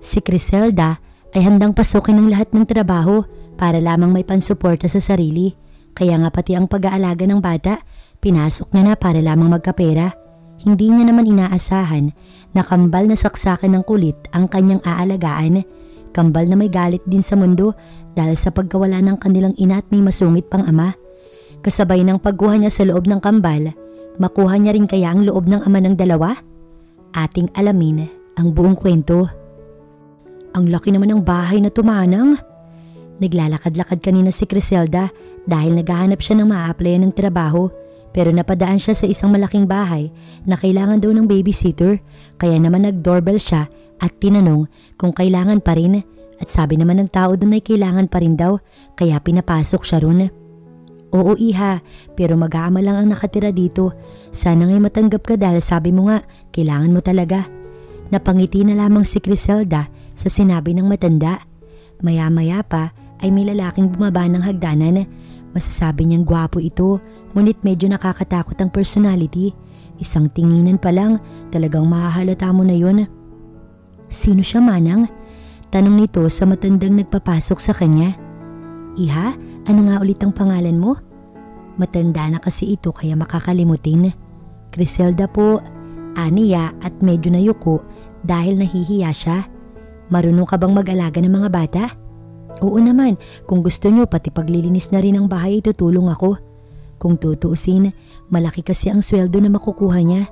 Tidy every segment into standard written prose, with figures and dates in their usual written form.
Si Criselda ay handang pasukin ng lahat ng trabaho para lamang may pansuporta sa sarili. Kaya nga pati ang pag-aalaga ng bata, pinasok niya na para lamang magkapera. Hindi niya naman inaasahan na kambal na saksakan ng kulit ang kanyang aalagaan. Kambal na may galit din sa mundo dahil sa pagkawala ng kanilang ina at may masungit pang ama. Kasabay ng pagkuha niya sa loob ng kambal, makuha niya rin kaya ang loob ng ama ng dalawa? Ating alamin ang buong kwento. Ang laki naman ng bahay na tumanang. Naglalakad-lakad kanina si Criselda dahil naghahanap siya ng ma-applyan ng trabaho, pero napadaan siya sa isang malaking bahay na kailangan daw ng babysitter, kaya naman nag-doorbell siya at tinanong kung kailangan pa rin, at sabi naman ng tao doon ay kailangan pa rin daw, kaya pinapasok siya ron. Oo iha, pero mag-aama lang ang nakatira dito. Sana ngay matanggap ka dahil sabi mo nga, kailangan mo talaga. Napangiti na lamang si Criselda sa sinabi ng matanda. Maya-maya pa ay may lalaking bumaba ng hagdanan. Masasabi niyang gwapo ito, ngunit medyo nakakatakot ang personality. Isang tinginan pa lang, talagang mahahalata mo na yun. Sino siya, manang? Tanong nito sa matandang nagpapasok sa kanya. Iha, ano nga ulit ang pangalan mo? Matanda na kasi ito kaya makakalimutin. Criselda po, aniya at medyo nayuko dahil nahihiya siya. Marunong ka bang mag-alaga ng mga bata? Oo naman, kung gusto nyo pati paglilinis na rin ang bahay tutulong ako. Kung tutuusin, malaki kasi ang sweldo na makukuha niya.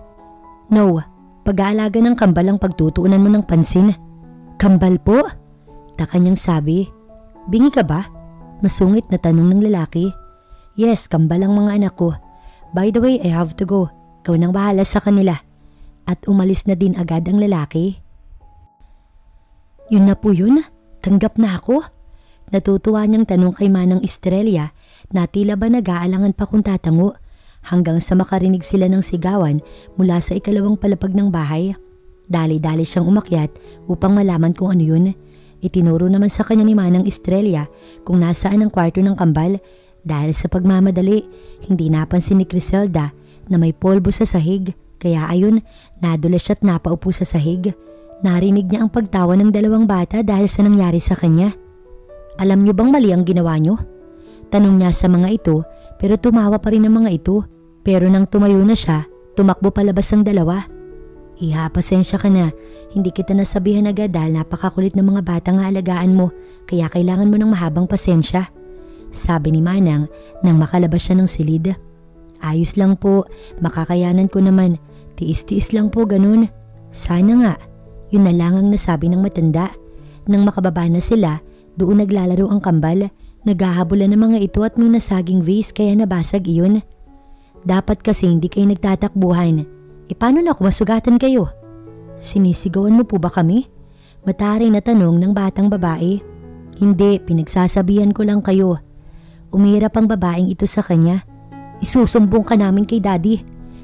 No, pag-aalaga ng kambal ang pagtutuunan mo ng pansin. Kambal po? Taka niyang sabi. Bingi ka ba? Masungit na tanong ng lalaki. Yes, kambal ang mga anak ko. By the way, I have to go. Ikaw nang bahala sa kanila. At umalis na din agad ang lalaki. Yun na po yun? Tanggap na ako? Natutuwa niyang tanong kay Manang Estrella na tila ba nag-aalangan pa kung tatango hanggang sa makarinig sila ng sigawan mula sa ikalawang palapag ng bahay. Dali-dali siyang umakyat upang malaman kung ano yun. Itinuro naman sa kanya ni Manang Estrella kung nasaan ang kwarto ng kambal dahil sa pagmamadali, hindi napansin ni Criselda na may polvo sa sahig kaya ayun, nadulas siya at napaupo sa sahig. Narinig niya ang pagtawa ng dalawang bata dahil sa nangyari sa kanya. Alam niyo bang mali ang ginawa niyo? Tanong niya sa mga ito pero tumawa pa rin ang mga ito. Pero nang tumayo na siya, tumakbo palabas ang dalawa. Iha, pasensya ka na. Hindi kita nasabihan agad dahil napakakulit ng mga batang aalagaan mo kaya kailangan mo ng mahabang pasensya. Sabi ni Manang nang makalabas siya ng silid. Ayos lang po, makakayanan ko naman. Tiis-tiis lang po ganun. Sana nga. Yun na lang ang nasabi ng matanda. Nang makababa na sila, doon naglalaro ang kambal. Naghahabulan ng mga ito at may nasaging vase kaya nabasag iyon. Dapat kasi hindi kayo nagtatakbuhan. Paano na kung masugatan kayo? Sinisigawan mo po ba kami? Mataray na tanong ng batang babae. Hindi, pinagsasabihan ko lang kayo. Umirap ang babaeng ito sa kanya. Isusumbong ka namin kay daddy.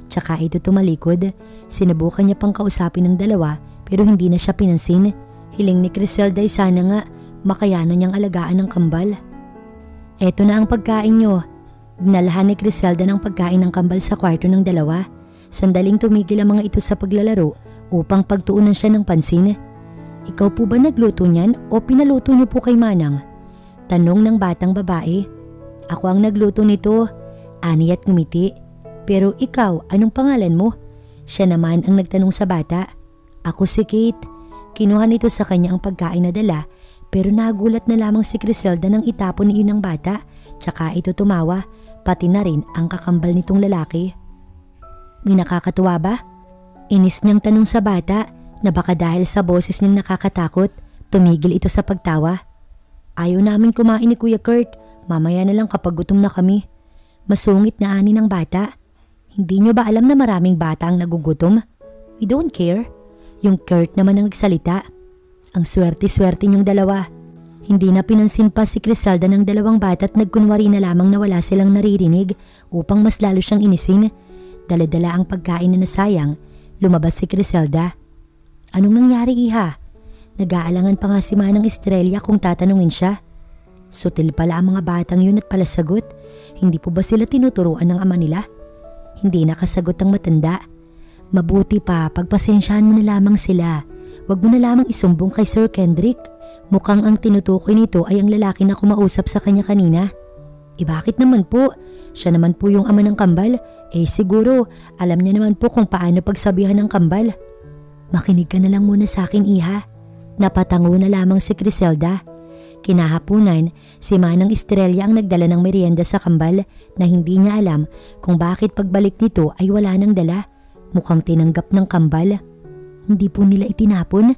Tsaka ito tumalikod. Sinubukan niya pang kausapin ng dalawa pero hindi na siya pinansin. Hiling ni Criselda ay sana nga makayanan niyang alagaan ng kambal. Eto na ang pagkain niyo. Dinalahan ni Criselda ng pagkain ng kambal sa kwarto ng dalawa. Sandaling tumigil ang mga ito sa paglalaro upang pagtuunan siya ng pansin. Ikaw po ba nagluto niyan o pinaluto niyo po kay Manang? Tanong ng batang babae. Ako ang nagluto nito, ani at ngumiti. Pero ikaw, anong pangalan mo? Siya naman ang nagtanong sa bata. Ako si Kate. Kinuha nito sa kanya ang pagkain na dala pero nagulat na lamang si Criselda nang itapon ni ng bata tsaka ito tumawa pati na rin ang kakambal nitong lalaki. May nakakatuwa ba? Inis niyang tanong sa bata na baka dahil sa boses niyang nakakatakot tumigil ito sa pagtawa. Ayaw namin kumain ni Kuya Kurt, mamaya na lang kapag gutom na kami. Masungit na ani ng bata. Hindi niyo ba alam na maraming bata ang nagugutom? We don't care. Yung Kurt naman ang nagsalita. Ang swerte-swerte niyong dalawa. Hindi na pinansin pa si Criselda ng dalawang bata at nagkunwari na lamang na wala silang naririnig upang mas lalo siyang inisin. Dala-dala ang pagkain na nasayang, lumabas si Criselda. Anong nangyari, iha? Nag-aalangan pa nga si Manang Estrella kung tatanungin siya. Sutil pala ang mga batang yun at pala sagot. Hindi po ba sila tinuturuan ng ama nila? Hindi nakasagot ang matanda. Mabuti pa, pagpasensyahan mo na lamang sila. wag mo na lamang isumbong kay Sir Kendrick. Mukhang ang tinutukoy nito ay ang lalaki na kumausap sa kanya kanina. Bakit naman po? Siya naman po yung ama ng kambal. Siguro, alam niya naman po kung paano pagsabihan ng kambal. Makinig ka na lang muna sa akin, iha. Napatango na lamang si Criselda. Kinahapunan, si Manang Estrella ang nagdala ng merienda sa kambal na hindi niya alam kung bakit pagbalik nito ay wala nang dala. Mukhang tinanggap ng kambal. Hindi po nila itinapon.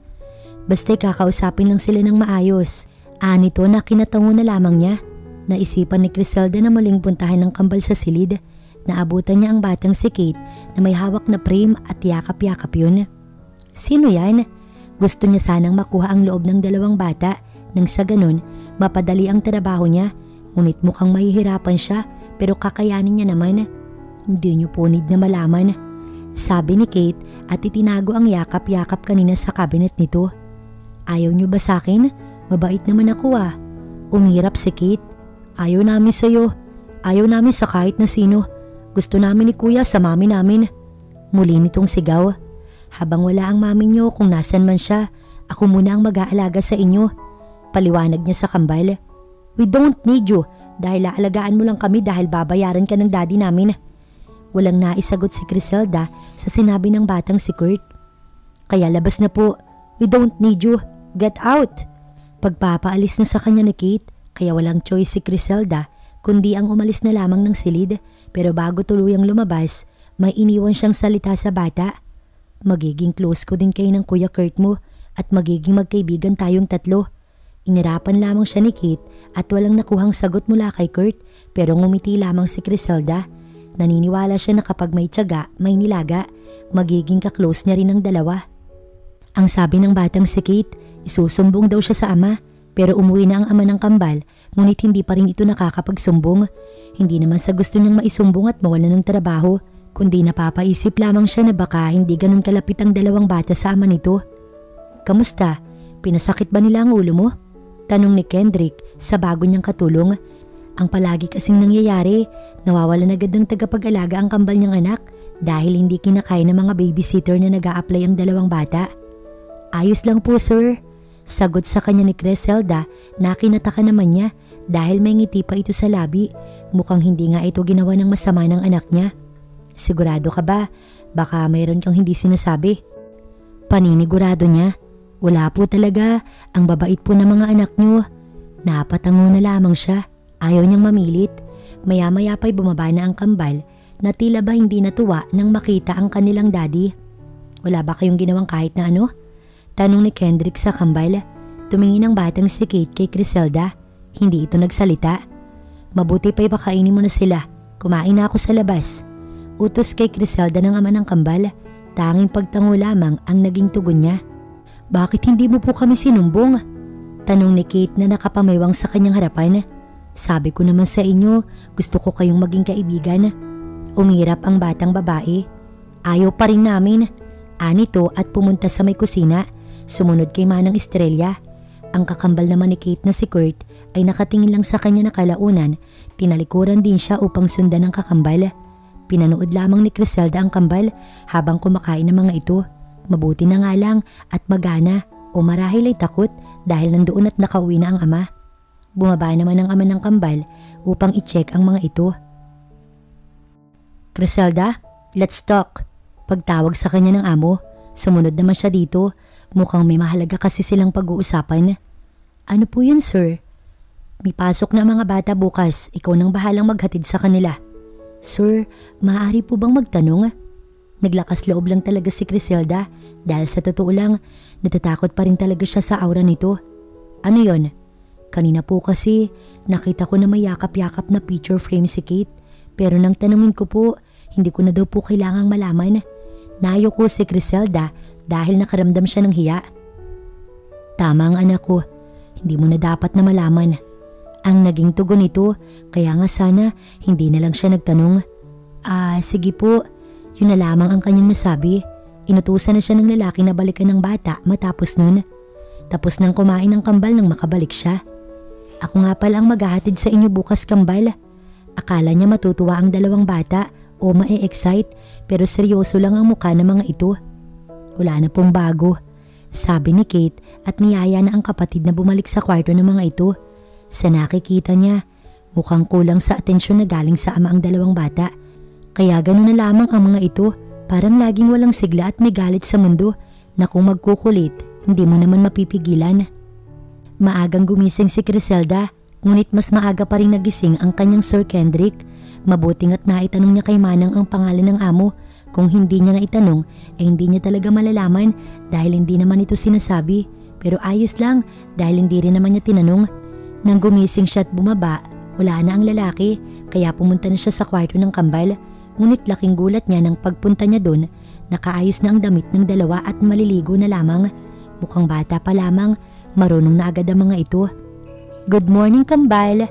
Basta'y kakausapin lang sila ng maayos. Nito na kinatango na lamang niya. Naisipan ni Criselda na muling puntahan ng kambal sa silid. Naabutan niya ang batang si Kate na may hawak na frame at yakap-yakap yun. Sino yan? Gusto niya sanang makuha ang loob ng dalawang bata nang sa ganun mapadali ang trabaho niya. Ngunit mukhang mahihirapan siya pero kakayanin niya naman. Hindi niyo po need na malaman, sabi ni Kate at itinago ang yakap-yakap kanina sa cabinet nito. Ayaw niyo ba sa akin? Mabait naman ako Umirap si Kate. Ayaw namin sa'yo. Ayaw namin sa kahit na sino. Gusto namin ni Kuya sa mami namin. Muli nitong sigaw. Habang wala ang mami niyo kung nasan man siya, ako muna ang mag-aalaga sa inyo. Paliwanag niya sa kambal. We don't need you dahil aalagaan mo lang kami dahil babayaran ka ng daddy namin. Walang naisagot si Criselda sa sinabi ng batang si Kurt. Kaya labas na po. We don't need you. Get out! Pagpapaalis na sa kanya ni Kate, kaya walang choice si Criselda kundi ang umalis na lamang ng silid. Pero bago tuluyang lumabas, may iniwan siyang salita sa bata. Magiging close ko din kayo ng Kuya Kurt mo at magiging magkaibigan tayong tatlo. Inirapan lamang siya ni Kate at walang nakuhang sagot mula kay Kurt pero ngumiti lamang si Criselda. Naniniwala siya na kapag may tiyaga, may nilaga, magiging ka-close niya rin ang dalawa. Ang sabi ng batang si Kate, isusumbong daw siya sa ama pero umuwi na ang ama ng kambal ngunit hindi pa rin ito nakakapagsumbong. Hindi naman sa gusto niyang maisumbong at mawala ng trabaho kundi napapaisip lamang siya na baka hindi ganun kalapit ang dalawang bata sa ama nito. Kamusta? Pinasakit ba nila ang ulo mo? Tanong ni Kendrick sa bago niyang katulong. Ang palagi kasing nangyayari, nawawalan agad ng tagapag-alaga ang kambal niyang anak dahil hindi kinakain ng mga babysitter na nag-a-apply ang dalawang bata. Ayos lang po sir. Sagot sa kanya ni Criselda na kinataka naman niya dahil may ngiti pa ito sa labi. Mukhang hindi nga ito ginawa ng masama ng anak niya. Sigurado ka ba? Baka mayroon kang hindi sinasabi. Paninigurado niya. Wala po talaga. Ang babait po ng mga anak niyo. Napatango na lamang siya. Ayaw niyang mamilit. Maya-maya pa'y bumaba na ang kambal na tila ba hindi natuwa nang makita ang kanilang daddy. Wala ba kayong ginawang kahit na ano? Tanong ni Kendrick sa kambal. Tumingin ang batang si Kate kay Criselda. Hindi ito nagsalita. Mabuti pa'y pakainin mo na sila. Kumain na ako sa labas. Utos kay Criselda ng ama ng kambal. Tanging pagtango lamang ang naging tugon niya. Bakit hindi mo po kami sinumbong? Tanong ni Kate na nakapamaywang sa kanyang harapan. Sabi ko naman sa inyo, gusto ko kayong maging kaibigan. Umirap ang batang babae. Ayaw pa rin namin. Anito at pumunta sa may kusina. Sumunod kay Manang Estrella. Ang kakambal naman ni Kate na si Kurt ay nakatingin lang sa kanya na kalaunan. Tinalikuran din siya upang sundan ng kakambal. Pinanood lamang ni Criselda ang kambal habang kumakain ng mga ito. Mabuti na nga lang at magana o marahil ay takot dahil nandoon at nakauwi na ang ama. Bumaba naman ang ama ng kambal upang i-check ang mga ito. Criselda, let's talk. Pagtawag sa kanya ng amo, sumunod naman siya dito. Mukhang may mahalaga kasi silang pag-uusapan. Ano po yun sir? May pasok na mga bata bukas. Ikaw nang bahalang maghatid sa kanila. Sir, maaari po bang magtanong? Naglakas loob lang talaga si Criselda dahil sa totoo lang, natatakot pa rin talaga siya sa aura nito. Ano yon? Kanina po kasi nakita ko na may yakap-yakap na picture frame si Kate pero nang tanungin ko po, hindi ko na daw po kailangang malaman. Nayo ko si Criselda dahil nakaramdam siya ng hiya. Tama ang anak ko, hindi mo na dapat na malaman. Ang naging tugon nito, kaya nga sana hindi na lang siya nagtanong. Sige po, yun na lamang ang kanyang nasabi. Inutusan na siya ng lalaki na balikan ng bata matapos nun. Tapos nang kumain ng kambal nang makabalik siya. Ako nga pala ang maghahatid sa inyo bukas kambal. Akala niya matutuwa ang dalawang bata o mae-excite pero seryoso lang ang mukha ng mga ito. Wala na pong bago. Sabi ni Kate at niyaya na ang kapatid na bumalik sa kwarto ng mga ito. Sa nakikita niya, mukhang kulang sa atensyon na galing sa ama ang dalawang bata. Kaya gano'n na lamang ang mga ito, parang laging walang sigla at may galit sa mundo na kung magkukulit, hindi mo naman mapipigilan. Maagang gumising si Criselda, ngunit mas maaga pa rin nagising ang kanyang Sir Kendrick. Mabuting at naitanong niya kay Manang ang pangalan ng amo. Kung hindi niya naitanong, hindi niya talaga malalaman dahil hindi naman ito sinasabi. Pero ayos lang dahil hindi rin naman niya tinanong. Nang gumising siya at bumaba, wala na ang lalaki kaya pumunta na siya sa kwarto ng kambal. Ngunit laking gulat niya nang pagpunta niya doon, nakaayos na ang damit ng dalawa at maliligo na lamang. Mukhang bata pa lamang, marunong na agad ang mga ito. "Good morning, kambal."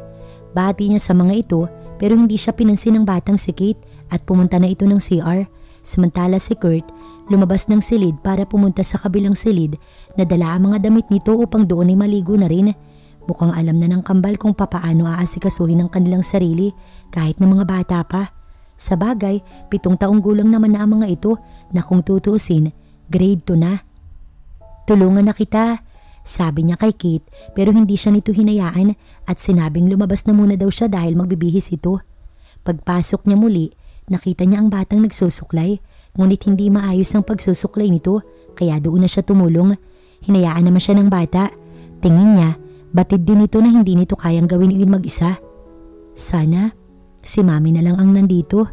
Bati niya sa mga ito pero hindi siya pinansin ng batang si Kate at pumunta na ito ng CR. Samantala si Kurt, lumabas ng silid para pumunta sa kabilang silid na dala ang mga damit nito upang doon ay maligo na rin. Mukhang alam na ng kambal kung papaano aasikasuhin ang kanilang sarili kahit na mga bata pa. Sa bagay, 7 taong gulang naman na ang mga ito na kung tutuusin, grade 2 na. "Tulungan na kita," sabi niya kay Kate pero hindi siya nito hinayaan at sinabing lumabas na muna daw siya dahil magbibihis ito. Pagpasok niya muli, nakita niya ang batang nagsusuklay, ngunit hindi maayos ang pagsusuklay nito kaya doon na siya tumulong. Hinayaan naman siya ng bata. Tingin niya, batid din ito na hindi nito kayang gawin iyon mag-isa. Sana si Mami na lang ang nandito.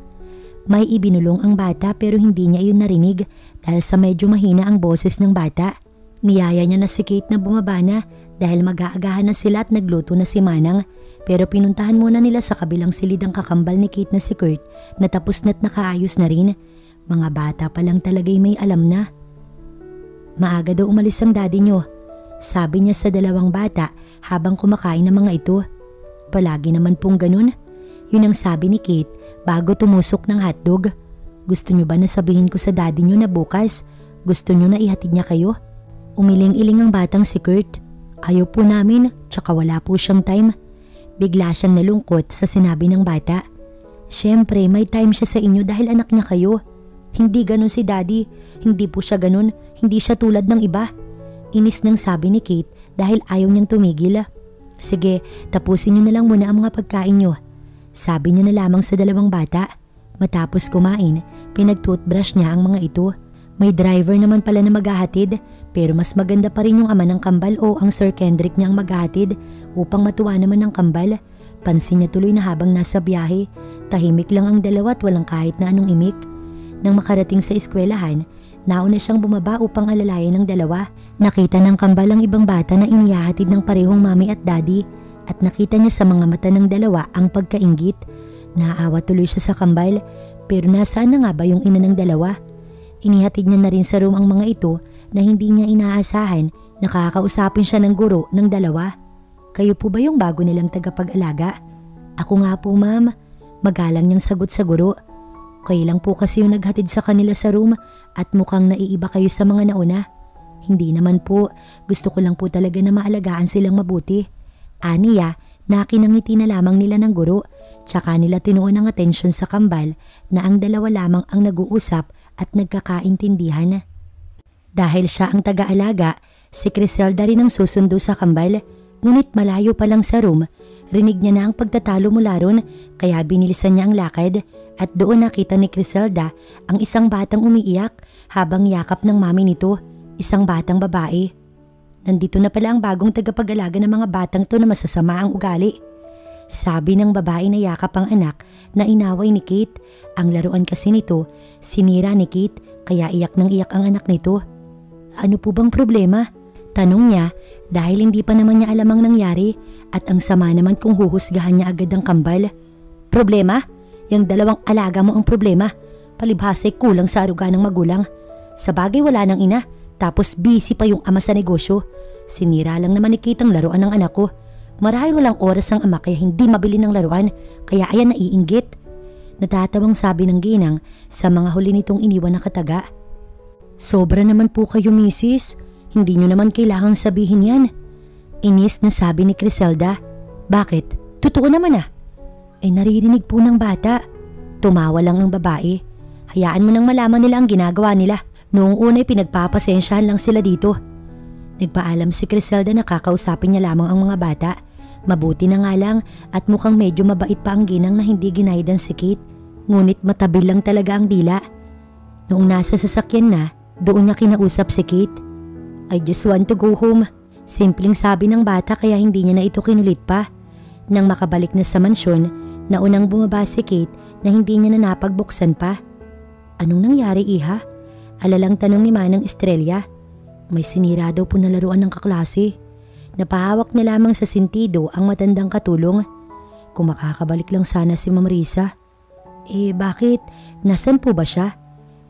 May ibinulong ang bata pero hindi niya iyon narinig dahil sa medyo mahina ang boses ng bata. Niyaya niya na si Kate na bumaba na dahil mag-aagahan na sila at nagluto na si Manang. Pero pinuntahan muna nila sa kabilang silid ang kakambal ni Kate na si Kurt na tapos na't nakaayos na rin. Mga bata pa lang talaga'y may alam na. "Maaga daw umalis ang daddy niyo," sabi niya sa dalawang bata habang kumakain ng mga ito. "Palagi naman pong ganun." Yun ang sabi ni Kate bago tumusok ng hotdog. "Gusto niyo ba na sabihin ko sa daddy niyo na bukas gusto niyo na ihatid niya kayo?" Umiling-iling ang batang si Kurt. "Ayaw po namin, tsaka wala po siyang time." Bigla siyang nalungkot sa sinabi ng bata. "Siyempre may time siya sa inyo dahil anak niya kayo. Hindi ganun si daddy, hindi po siya ganun, hindi siya tulad ng iba." Inis nang sabi ni Kate dahil ayaw niyang tumigil. "Sige, tapusin niyo na lang muna ang mga pagkain niyo," sabi niya na lamang sa dalawang bata. Matapos kumain, pinag-toothbrush niya ang mga ito. May driver naman pala na maghahatid pero mas maganda pa rin yung ama ng kambal o ang Sir Kendrick niya ang maghahatid upang matuwa naman ng kambal. Pansin niya tuloy na habang nasa biyahe, tahimik lang ang dalawa at walang kahit na anong imik. Nang makarating sa eskwelahan, nauna siyang bumaba upang alalayan ng dalawa. Nakita ng kambal ang ibang bata na inihahatid ng parehong mami at daddy at nakita niya sa mga mata ng dalawa ang pagkainggit. Naawa tuloy siya sa kambal pero nasaan na nga ba yung ina ng dalawa? Inihatid niya na rin sa room ang mga ito na hindi niya inaasahan na kakausapin siya ng guro ng dalawa. "Kayo po ba yung bago nilang tagapag-alaga?" "Ako nga po, ma'am." Magalang niyang sagot sa guro. "Kailang po kasi yung naghatid sa kanila sa room at mukhang naiiba kayo sa mga nauna." "Hindi naman po, gusto ko lang po talaga na maalagaan silang mabuti." Aniya, nakinangiti na lamang nila ng guro, tsaka nila tinuon ang atensyon sa kambal na ang dalawa lamang ang nag-uusap at nagkakaintindihan. Dahil siya ang taga-alaga, si Criselda rin ang susundo sa kambal, ngunit malayo pa lang sa room, rinig niya na ang pagtatalo mula ron kaya binilisan niya ang lakad at doon nakita ni Criselda ang isang batang umiiyak habang yakap ng mami nito, isang batang babae. "Nandito na pala ang bagong tagapag-alaga ng mga batang to na masasama ang ugali," sabi ng babae na yakap ang anak na inaway ni Kate. Ang laruan kasi nito, sinira ni Kate kaya iyak ng iyak ang anak nito. "Ano po bang problema?" tanong niya dahil hindi pa naman niya alam ang nangyari at ang sama naman kung huhusgahan niya agad ang kambal. "Problema? Yang dalawang alaga mo ang problema. Palibhasa'y kulang sa aruga ng magulang. Sa bagay wala ng ina, tapos busy pa yung ama sa negosyo. Sinira lang naman ni Kate ang laruan ng anak ko. Marahil walang oras ang ama kaya hindi mabili ng laruan, kaya ayan naiinggit." Natatawang sabi ng ginang sa mga huli nitong iniwan na kataga. "Sobra naman po kayo, misis. Hindi nyo naman kailangang sabihin yan." Inis na sabi ni Criselda. "Bakit? Totoo naman ah." Naririnig po ng bata." Tumawa lang ang babae. "Hayaan mo nang malaman nila ang ginagawa nila. Noong una'y pinagpapasensyahan lang sila dito. Nagpaalam si Criselda na kakausapin niya lamang ang mga bata. Mabuti na nga lang at mukhang medyo mabait pa ang ginang na hindi ginaidan si Kate. Ngunit matabil lang talaga ang dila. Noong nasa sasakyan na, doon niya kinausap si Kate. I just want to go home. Simpleng sabi ng bata kaya hindi niya na ito kinulit pa. Nang makabalik na sa mansyon, naunang bumaba si Kate na hindi niya na napagbuksan pa. Anong nangyari, iha? Alalang tanong ni Manang Estrella. May sinira daw po na laruan ng kaklase. Napahawak na lamang sa sentido ang matandang katulong. Kung makakabalik lang sana si Ma'am Risa. Bakit? Nasaan po ba siya?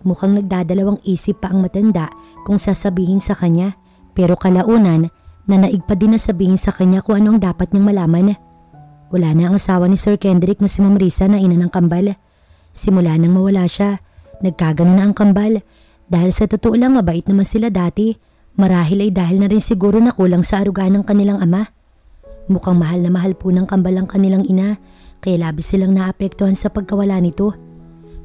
Mukhang nagdadalawang isip pa ang matanda kung sasabihin sa kanya. Pero kalaunan, nanaig pa din na sabihin sa kanya kung ano ang dapat niyang malaman. Wala na ang asawa ni Sir Kendrick na si Ma'am Risa na ina ng kambal. Simula nang mawala siya, nagkagano na ang kambal. Dahil sa totoo lang mabait naman sila dati. Marahil ay dahil na rin siguro na kulang sa aruga ng kanilang ama. Mukhang mahal na mahal po ng kambal ang kanilang ina, kaya labis silang naapektuhan sa pagkawala nito.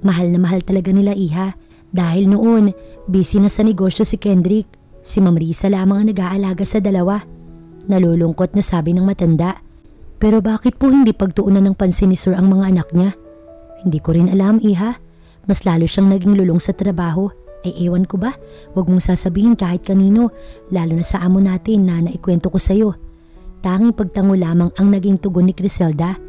Mahal na mahal talaga nila, iha, dahil noon busy na sa negosyo si Kendrick. Si Ma'am Risa lamang ang nag-aalaga sa dalawa. Nalulungkot na sabi ng matanda. Pero bakit po hindi pagtuunan ng pansin ni Sir ang mga anak niya? Hindi ko rin alam, iha. Mas lalo siyang naging lulong sa trabaho. Ewan ko ba? Huwag mong sasabihin kahit kanino, lalo na sa amo natin na naikwento ko sa'yo. Tanging pagtango lamang ang naging tugon ni Criselda.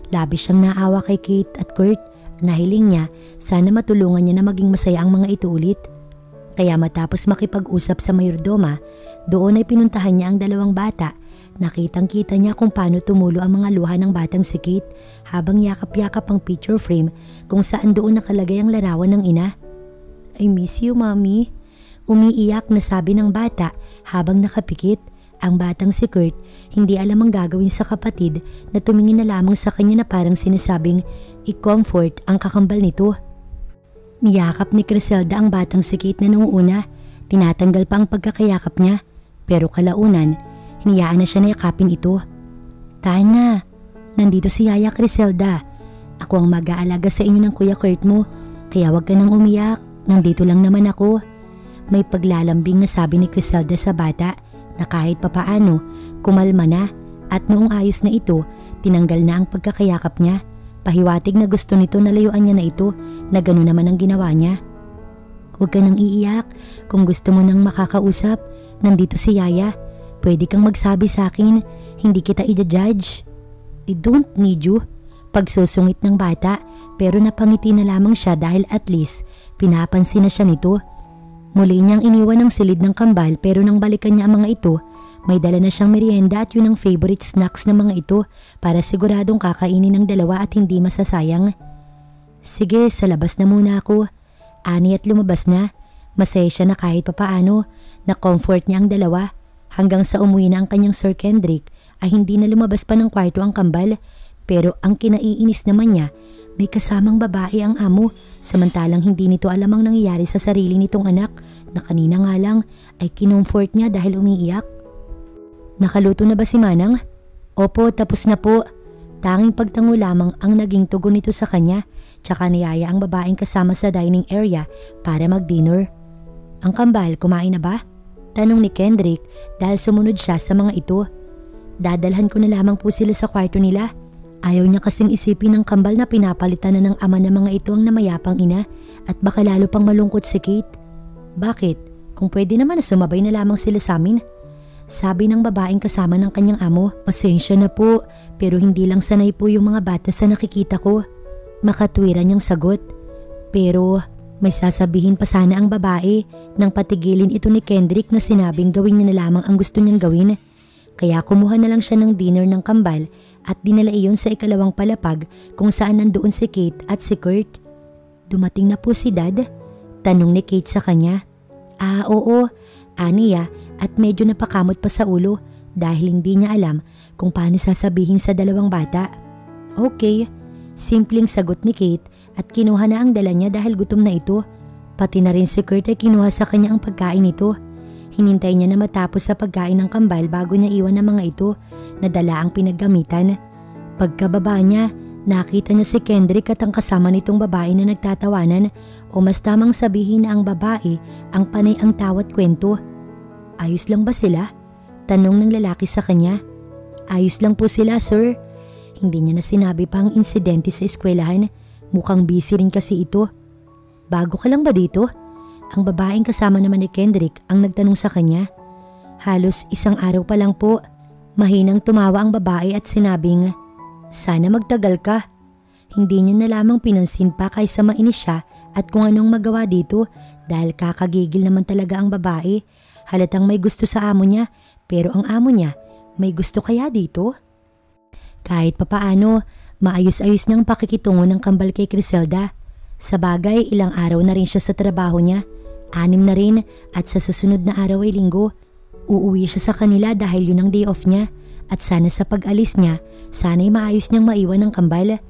Labis siyang naawa kay Kate at Kurt. Nahiling niya, sana matulungan niya na maging masaya ang mga ito ulit. Kaya matapos makipag-usap sa mayordoma, doon ay pinuntahan niya ang dalawang bata. Nakitang-kita niya kung paano tumulo ang mga luha ng batang si Kate habang yakap-yakap ang picture frame kung saan doon nakalagay ang larawan ng ina. I miss you, Mommy. Umiiyak na sabi ng bata habang nakapikit. Ang batang si Kurt hindi alam ang gagawin sa kapatid na tumingin na lamang sa kanya na parang sinasabing i-comfort ang kakambal nito. Niyakap ni Criselda ang batang si Kate na noong una. Tinatanggal pa ang pagkakayakap niya. Pero kalaunan, hinayaan na siya na yakapin ito. Tahan na. Nandito si Yaya, Criselda. Ako ang mag-aalaga sa inyo ng Kuya Kurt mo. Kaya wag ka nang umiyak. Nandito lang naman ako. May paglalambing na sabi ni Criselda sa bata na kahit papaano kumalma na at noong ayos na ito, tinanggal na ang pagkakayakap niya. Pahiwatig na gusto nito na layuan niya na ito na gano'n naman ang ginawa niya. Huwag ka nang iiyak. Kung gusto mo nang makakausap, nandito si Yaya. Pwede kang magsabi sa akin, hindi kita i-judge. I don't need you. Pagsusungit ng bata pero napangiti na lamang siya dahil at least pinapansin na siya nito. Muli niyang iniwan ang silid ng kambal pero nang balikan niya ang mga ito, may dala na siyang merienda at yun ang favorite snacks ng mga ito para siguradong kakainin ng dalawa at hindi masasayang. Sige, sa labas na muna ako. Ani at lumabas na. Masaya siya na kahit papaano, na-comfort niya ang dalawa. Hanggang sa umuwi na ang kanyang Sir Kendrick ay hindi na lumabas pa ng kwarto ang kambal. Pero ang kinaiinis naman niya, may kasamang babae ang amo samantalang hindi nito alam ang nangyayari sa sarili nitong anak na kanina nga lang ay kinomfort niya dahil umiiyak. Nakaluto na ba si Manang? Opo, tapos na po. Tanging pagtango lamang ang naging tugon nito sa kanya tsaka niyaya ang babaeng kasama sa dining area para mag-dinner. Ang kambal, kumain na ba? Tanong ni Kendrick dahil sumunod siya sa mga ito. Dadalhan ko na lamang po sila sa kwarto nila. Ayaw niya kasing isipin ng kambal na pinapalitan na ng ama ng mga ito ang namayapang ina at baka lalo pang malungkot si Kate. Bakit? Kung pwede naman na sumabay na lamang sila sa amin. Sabi ng babaeng kasama ng kanyang amo. Pasensya na po pero hindi lang sanay po yung mga bata sa nakikita ko. Makatwiran niyang sagot. Pero may sasabihin pa sana ang babae nang patigilin ito ni Kendrick na sinabing gawin niya na lamang ang gusto niyang gawin. Kaya kumuha na lang siya ng dinner ng kambal at dinala iyon sa ikalawang palapag kung saan nandoon si Kate at si Kurt. Dumating na po si Dad? Tanong ni Kate sa kanya. Oo, aniya at medyo napakamot pa sa ulo dahil hindi niya alam kung paano sasabihin sa dalawang bata. Okay, simpleng sagot ni Kate at kinuha na ang dala niya dahil gutom na ito. Pati na rin si Kurt ay kinuha sa kanya ang pagkain nito. Hinintay niya na matapos sa pagkain ng kambal bago niya iwan ang mga ito na dala ang pinaggamitan. Pagkababa niya, nakita niya si Kendrick at ang kasama nitong babae na nagtatawanan o mas tamang sabihin na ang babae ang panay ang tawat kwento. Ayos lang ba sila? Tanong ng lalaki sa kanya. Ayos lang po sila, sir. Hindi niya na sinabi pa ang insidente sa eskwelahan. Mukhang busy rin kasi ito. Bago ka lang ba dito? Ang babaeng kasama naman ni Kendrick ang nagtanong sa kanya. Halos isang araw pa lang po. Mahinang tumawa ang babae at sinabing, sana magtagal ka. Hindi niya na lamang pinansin pa kaysa mainis siya at kung anong magawa dito dahil kakagigil naman talaga ang babae. Halatang may gusto sa amo niya pero ang amo niya may gusto kaya dito? Kahit papaano, maayos-ayos niyang pakikitungo ng kambal kay Criselda. Sa bagay, ilang araw na rin siya sa trabaho niya. 6 na rin at sa susunod na araw ay linggo. Uuwi siya sa kanila dahil yun ang day off niya at sana sa pag-alis niya, sana'y maayos niyang maiwan ng kambal.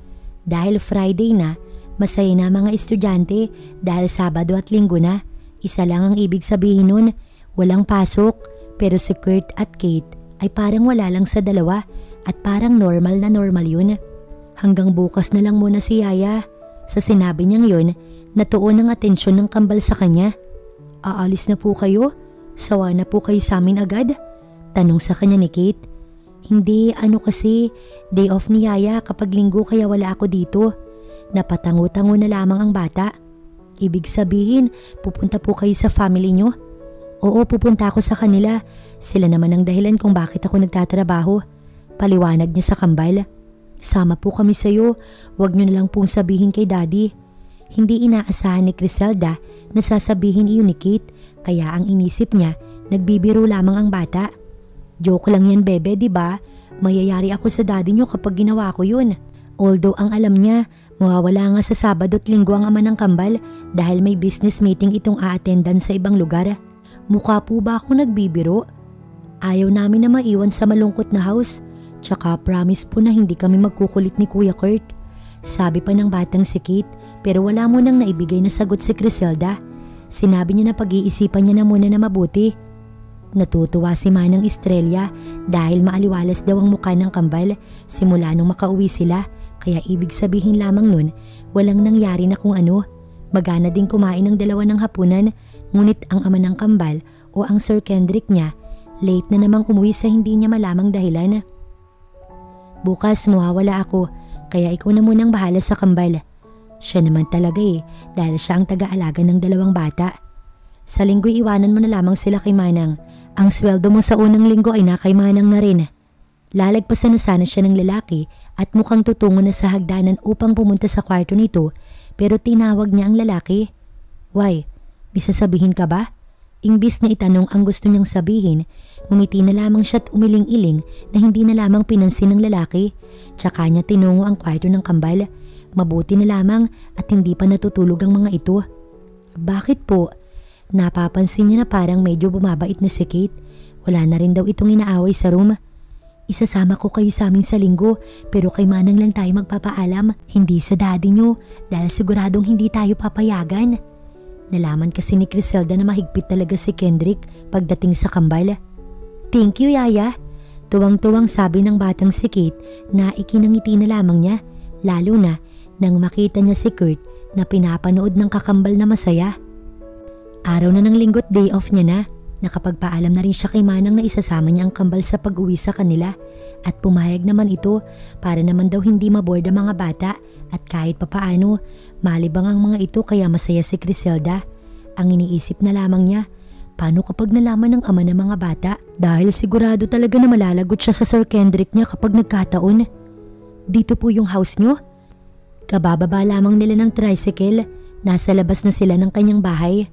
Dahil Friday na, masaya na mga estudyante dahil Sabado at Linggo na. Isa lang ang ibig sabihin nun, walang pasok. Pero si Kurt at Kate ay parang wala lang sa dalawa at parang normal na normal yun. Hanggang bukas na lang muna si Yaya. Sa sinabi niyang yun, natuon ang atensyon ng kambal sa kanya. Aalis na po kayo? Sawa na po kayo sa amin agad? Tanong sa kanya ni Kate. Hindi, kasi day off ni Yaya kapag linggo kaya wala ako dito. Napatango-tango na lamang ang bata. Ibig sabihin, pupunta po kayo sa family nyo? Oo, pupunta ako sa kanila. Sila naman ang dahilan kung bakit ako nagtatrabaho. Paliwanag niya sa kambal. Sama po kami sa'yo. Huwag nyo na lang pong sabihin kay Daddy. Hindi inaasahan ni Criselda na sasabihin iyon ni Kate. Kaya ang inisip niya, nagbibiro lamang ang bata. Joke lang yan bebe, diba? Mayayari ako sa daddy nyo kapag ginawa ko yun. Although ang alam niya, mawawala nga sa Sabado at Linggo ang ama ng kambal dahil may business meeting itong a-attendan sa ibang lugar. Mukha po ba ako nagbibiro? Ayaw namin na maiwan sa malungkot na house. Tsaka promise po na hindi kami magkukulit ni Kuya Kurt. Sabi pa ng batang si Kate pero wala mo nang naibigay na sagot si Criselda. Sinabi niya na pag-iisipan niya na muna na mabuti. Natutuwa si Manang Estrella dahil maaliwalas daw ang mukha ng kambal simula nung makauwi sila. Kaya ibig sabihin lamang nun, walang nangyari na kung ano. Magana din kumain ng 2 ng hapunan, ngunit ang ama ng kambal o ang Sir Kendrick niya, late na namang umuwi sa hindi niya malamang dahilan. Bukas mawawala ako, kaya ikaw na munang bahala sa kambal. Siya naman talaga dahil siya ang taga-alaga ng 2 bata. Sa linggo'y iwanan mo na lamang sila kay Manang. Ang sweldo mo sa unang linggo ay na kay Manang na rin. Lalagpasan na sana siya ng lalaki at mukhang tutungo na sa hagdanan upang pumunta sa kwarto nito pero tinawag niya ang lalaki. Why? May sasabihin ka ba? Imbis na itanong ang gusto niyang sabihin, umiti na lamang siya at umiling-iling na hindi na lamang pinansin ng lalaki. Tsaka niya tinungo ang kwarto ng kambal. Mabuti na lamang at hindi pa natutulog ang mga ito. Bakit po? Napapansin niya na parang medyo bumabait na si Kate. Wala na rin daw itong inaaway sa room. Isasama ko kayo sa amin sa linggo pero kay Manang lang tayo magpapaalam. Hindi sa daddy niyo dahil siguradong hindi tayo papayagan. Nalaman kasi ni Criselda na mahigpit talaga si Kendrick pagdating sa kambal. Thank you, Yaya. Tuwang-tuwang sabi ng batang si Kate na ikinangiti na lamang niya. Lalo na nang makita niya si Kurt na pinapanood ng kakambal na masaya. Araw na ng linggo't day off niya na. Nakapagpaalam na rin siya kay Manang na isasama niya ang kambal sa pag-uwi sa kanila at pumayag naman ito para naman daw hindi maboard ang mga bata at kahit papaano malibang ang mga ito kaya masaya si Criselda. Ang iniisip na lamang niya, paano kapag nalaman ng ama ng mga bata dahil sigurado talaga na malalagot siya sa Sir Kendrick niya kapag nagkataon. Dito po yung house niyo? Kabababa lamang nila ng tricycle, nasa labas na sila ng kanyang bahay.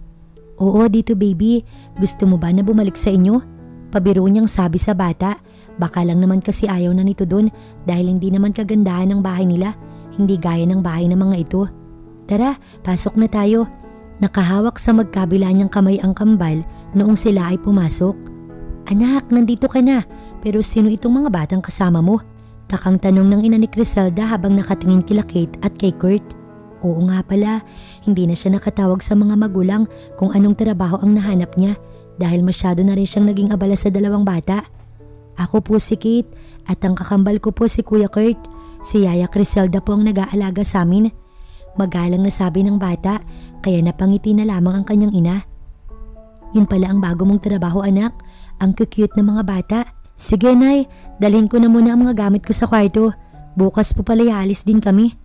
Oo, dito baby. Gusto mo ba na bumalik sa inyo? Pabiro niyang sabi sa bata. Baka lang naman kasi ayaw na nito doon dahil hindi naman kagandahan ng bahay nila. Hindi gaya ng bahay ng mga ito. Tara, pasok na tayo. Nakahawak sa magkabila niyang kamay ang kambal noong sila ay pumasok. Anak, nandito ka na. Pero sino itong mga batang kasama mo? Takang tanong ng ina ni Criselda habang nakatingin kila Kate at kay Kurt. Oo nga pala, hindi na siya nakatawag sa mga magulang kung anong trabaho ang nahanap niya dahil masyado na rin siyang naging abala sa 2 bata. Ako po si Kate at ang kakambal ko po si Kuya Kurt. Si Yaya Criselda po ang nag-aalaga sa amin. Magalang na sabi ng bata kaya napangiti na lamang ang kanyang ina. Yun pala ang bago mong trabaho anak. Ang cute ng mga bata. Sige nay, dalhin ko na muna ang mga gamit ko sa kwarto. Bukas po pala ialis din kami.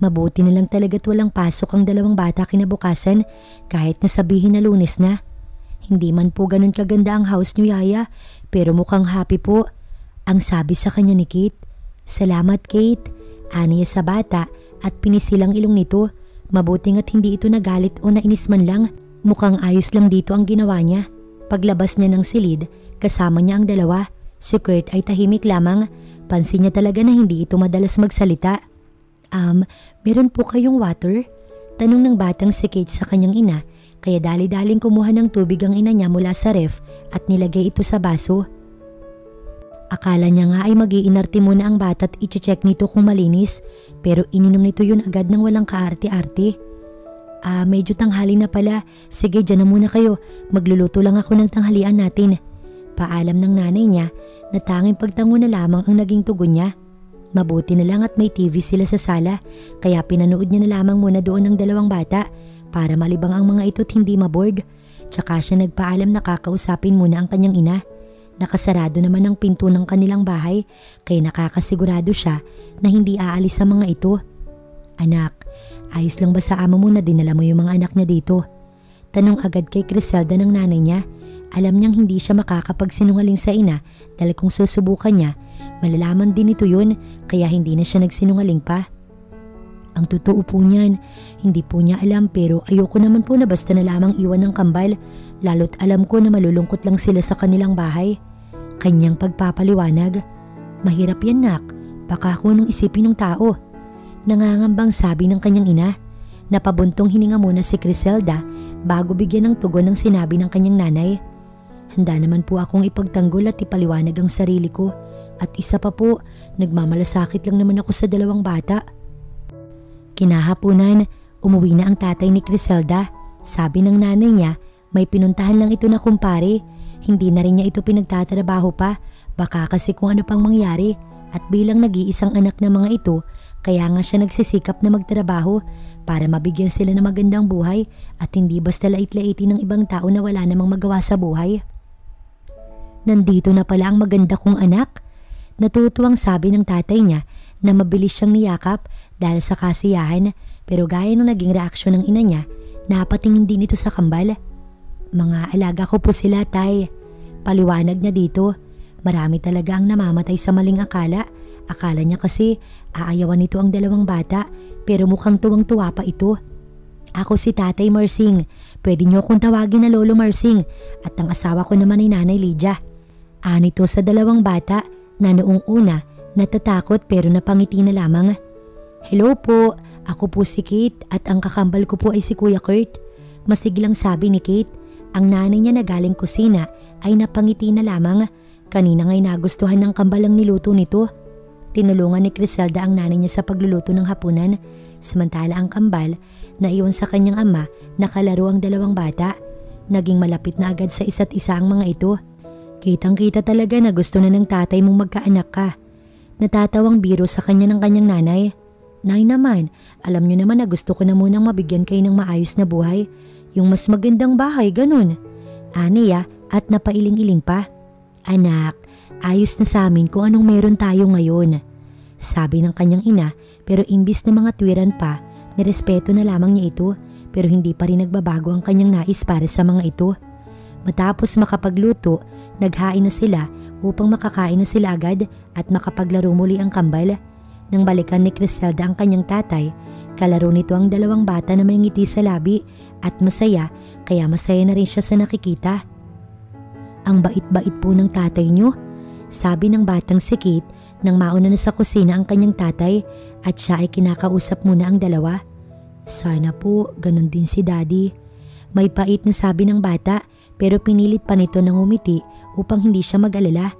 Mabuti na lang talaga't walang pasok ang dalawang bata kinabukasan kahit nasabihin na Lunes na. Hindi man po ganun kaganda ang house niyo yaya, pero mukhang happy po. Ang sabi sa kanya ni Kate. Salamat Kate, aniya sa bata at pinisilang ilong nito. Mabuting at hindi ito nagalit o nainis man lang. Mukhang ayos lang dito ang ginawa niya. Paglabas niya ng silid, kasama niya ang dalawa. Si Kurt ay tahimik lamang. Pansin niya talaga na hindi ito madalas magsalita. Meron po kayong water? Tanong ng batang si Kate sa kanyang ina, kaya dali-daling kumuha ng tubig ang ina niya mula sa ref at nilagay ito sa baso. Akala niya nga ay mag-iinarte muna ang bata at i-check nito kung malinis, pero ininom nito yun agad nang walang kaarte-arte. Medyo tanghali na pala. Sige, dyan na muna kayo. Magluluto lang ako ng tanghalian natin. Paalam ng nanay niya na tanging pagtango na lamang ang naging tugon niya. Mabuti na lang at may TV sila sa sala, kaya pinanood niya na lamang muna doon ng dalawang bata para malibang ang mga ito't hindi maboard. Tsaka siya nagpaalam na kakausapin muna ang kanyang ina. Nakasarado naman ang pinto ng kanilang bahay, kaya nakakasigurado siya na hindi aalis ang mga ito. Anak, ayos lang ba sa amo mo na dinala mo yung mga anak niya dito? Tanong agad kay Criselda ng nanay niya. Alam niyang hindi siya makakapagsinungaling sa ina dahil kung susubukan niya, malalaman din ito yun, kaya hindi na siya nagsinungaling pa. Ang totoo po niyan, hindi po niya alam pero ayoko naman po na basta na lamang iwan ng kambal, lalo't alam ko na malulungkot lang sila sa kanilang bahay. Kanyang pagpapaliwanag. Mahirap yan nak, baka ako nung isipin ng tao. Nangangambang sabi ng kanyang ina. Napabuntong hininga muna si Criselda bago bigyan ng tugon ng sinabi ng kanyang nanay. Handa naman po akong ipagtanggol at ipaliwanag ang sarili ko. At isa pa po, nagmamalasakit lang naman ako sa dalawang bata. Kinahaponan, umuwi na ang tatay ni Criselda. Sabi ng nanay niya, may pinuntahan lang ito na kumpare. Hindi na rin niya ito pinagtatrabaho pa. Baka kasi kung ano pang mangyari. At bilang nag-iisang anak ng mga ito, kaya nga siya nagsisikap na magtrabaho para mabigyan sila ng magandang buhay at hindi basta lait-laitin ng ibang tao na wala namang magawa sa buhay. Nandito na pala ang maganda kong anak. Natutuwang sabi ng tatay niya na mabilis siyang niyakap dahil sa kasiyahan, pero gaya ng naging reaksyon ng ina niya, napatingin din ito sa kambal. Mga alaga ko po sila tay. Paliwanag niya dito. Marami talaga ang namamatay sa maling akala. Akala niya kasi aayawan nito ang dalawang bata, pero mukhang tuwang-tuwa pa ito. Ako si Tatay Marsing. Pwede niyo akong tawagin na Lolo Marsing at ang asawa ko naman ay Nanay Lydia. Anito sa dalawang bata na noong una natatakot pero napangiti na lamang. Hello po, ako po si Kate at ang kakambal ko po ay si Kuya Kurt. Masiglang sabi ni Kate. Ang nanay niya na galing kusina ay napangiti na lamang. Kanina nga'y nagustuhan ng kambalang niluto nito. Tinulungan ni Criselda ang nanay niya sa pagluluto ng hapunan. Samantala ang kambal, naiwan sa kanyang ama, nakalaro ang dalawang bata. Naging malapit na agad sa isa't isa ang mga ito. Kitang-kita talaga na gusto na ng tatay mong magkaanak ka. Natatawang biro sa kanya ng kanyang nanay. Nay naman, alam niyo naman na gusto ko na munang mabigyan kayo ng maayos na buhay. Yung mas magandang bahay, ganun. Aniya at napailing-iling pa. Anak, ayos na sa amin kung anong meron tayo ngayon. Sabi ng kanyang ina, pero imbis na mga tuwiran pa, nirespeto na lamang niya ito, pero hindi pa rin nagbabago ang kanyang nais para sa mga ito. Matapos makapagluto, naghain na sila upang makakain na sila agad at makapaglaro muli ang kambal. Nang balikan ni Criselda ang kanyang tatay, kalaro nito ang dalawang bata na may ngiti sa labi at masaya, kaya masaya na rin siya sa nakikita. Ang bait-bait po ng tatay niyo, sabi ng batang si Kate nang mauna na sa kusina ang kanyang tatay at siya ay kinakausap muna ang dalawa. Sana po ganun din si daddy. May pait na sabi ng bata pero pinilit pa nito ng umiti upang hindi siya mag-alala.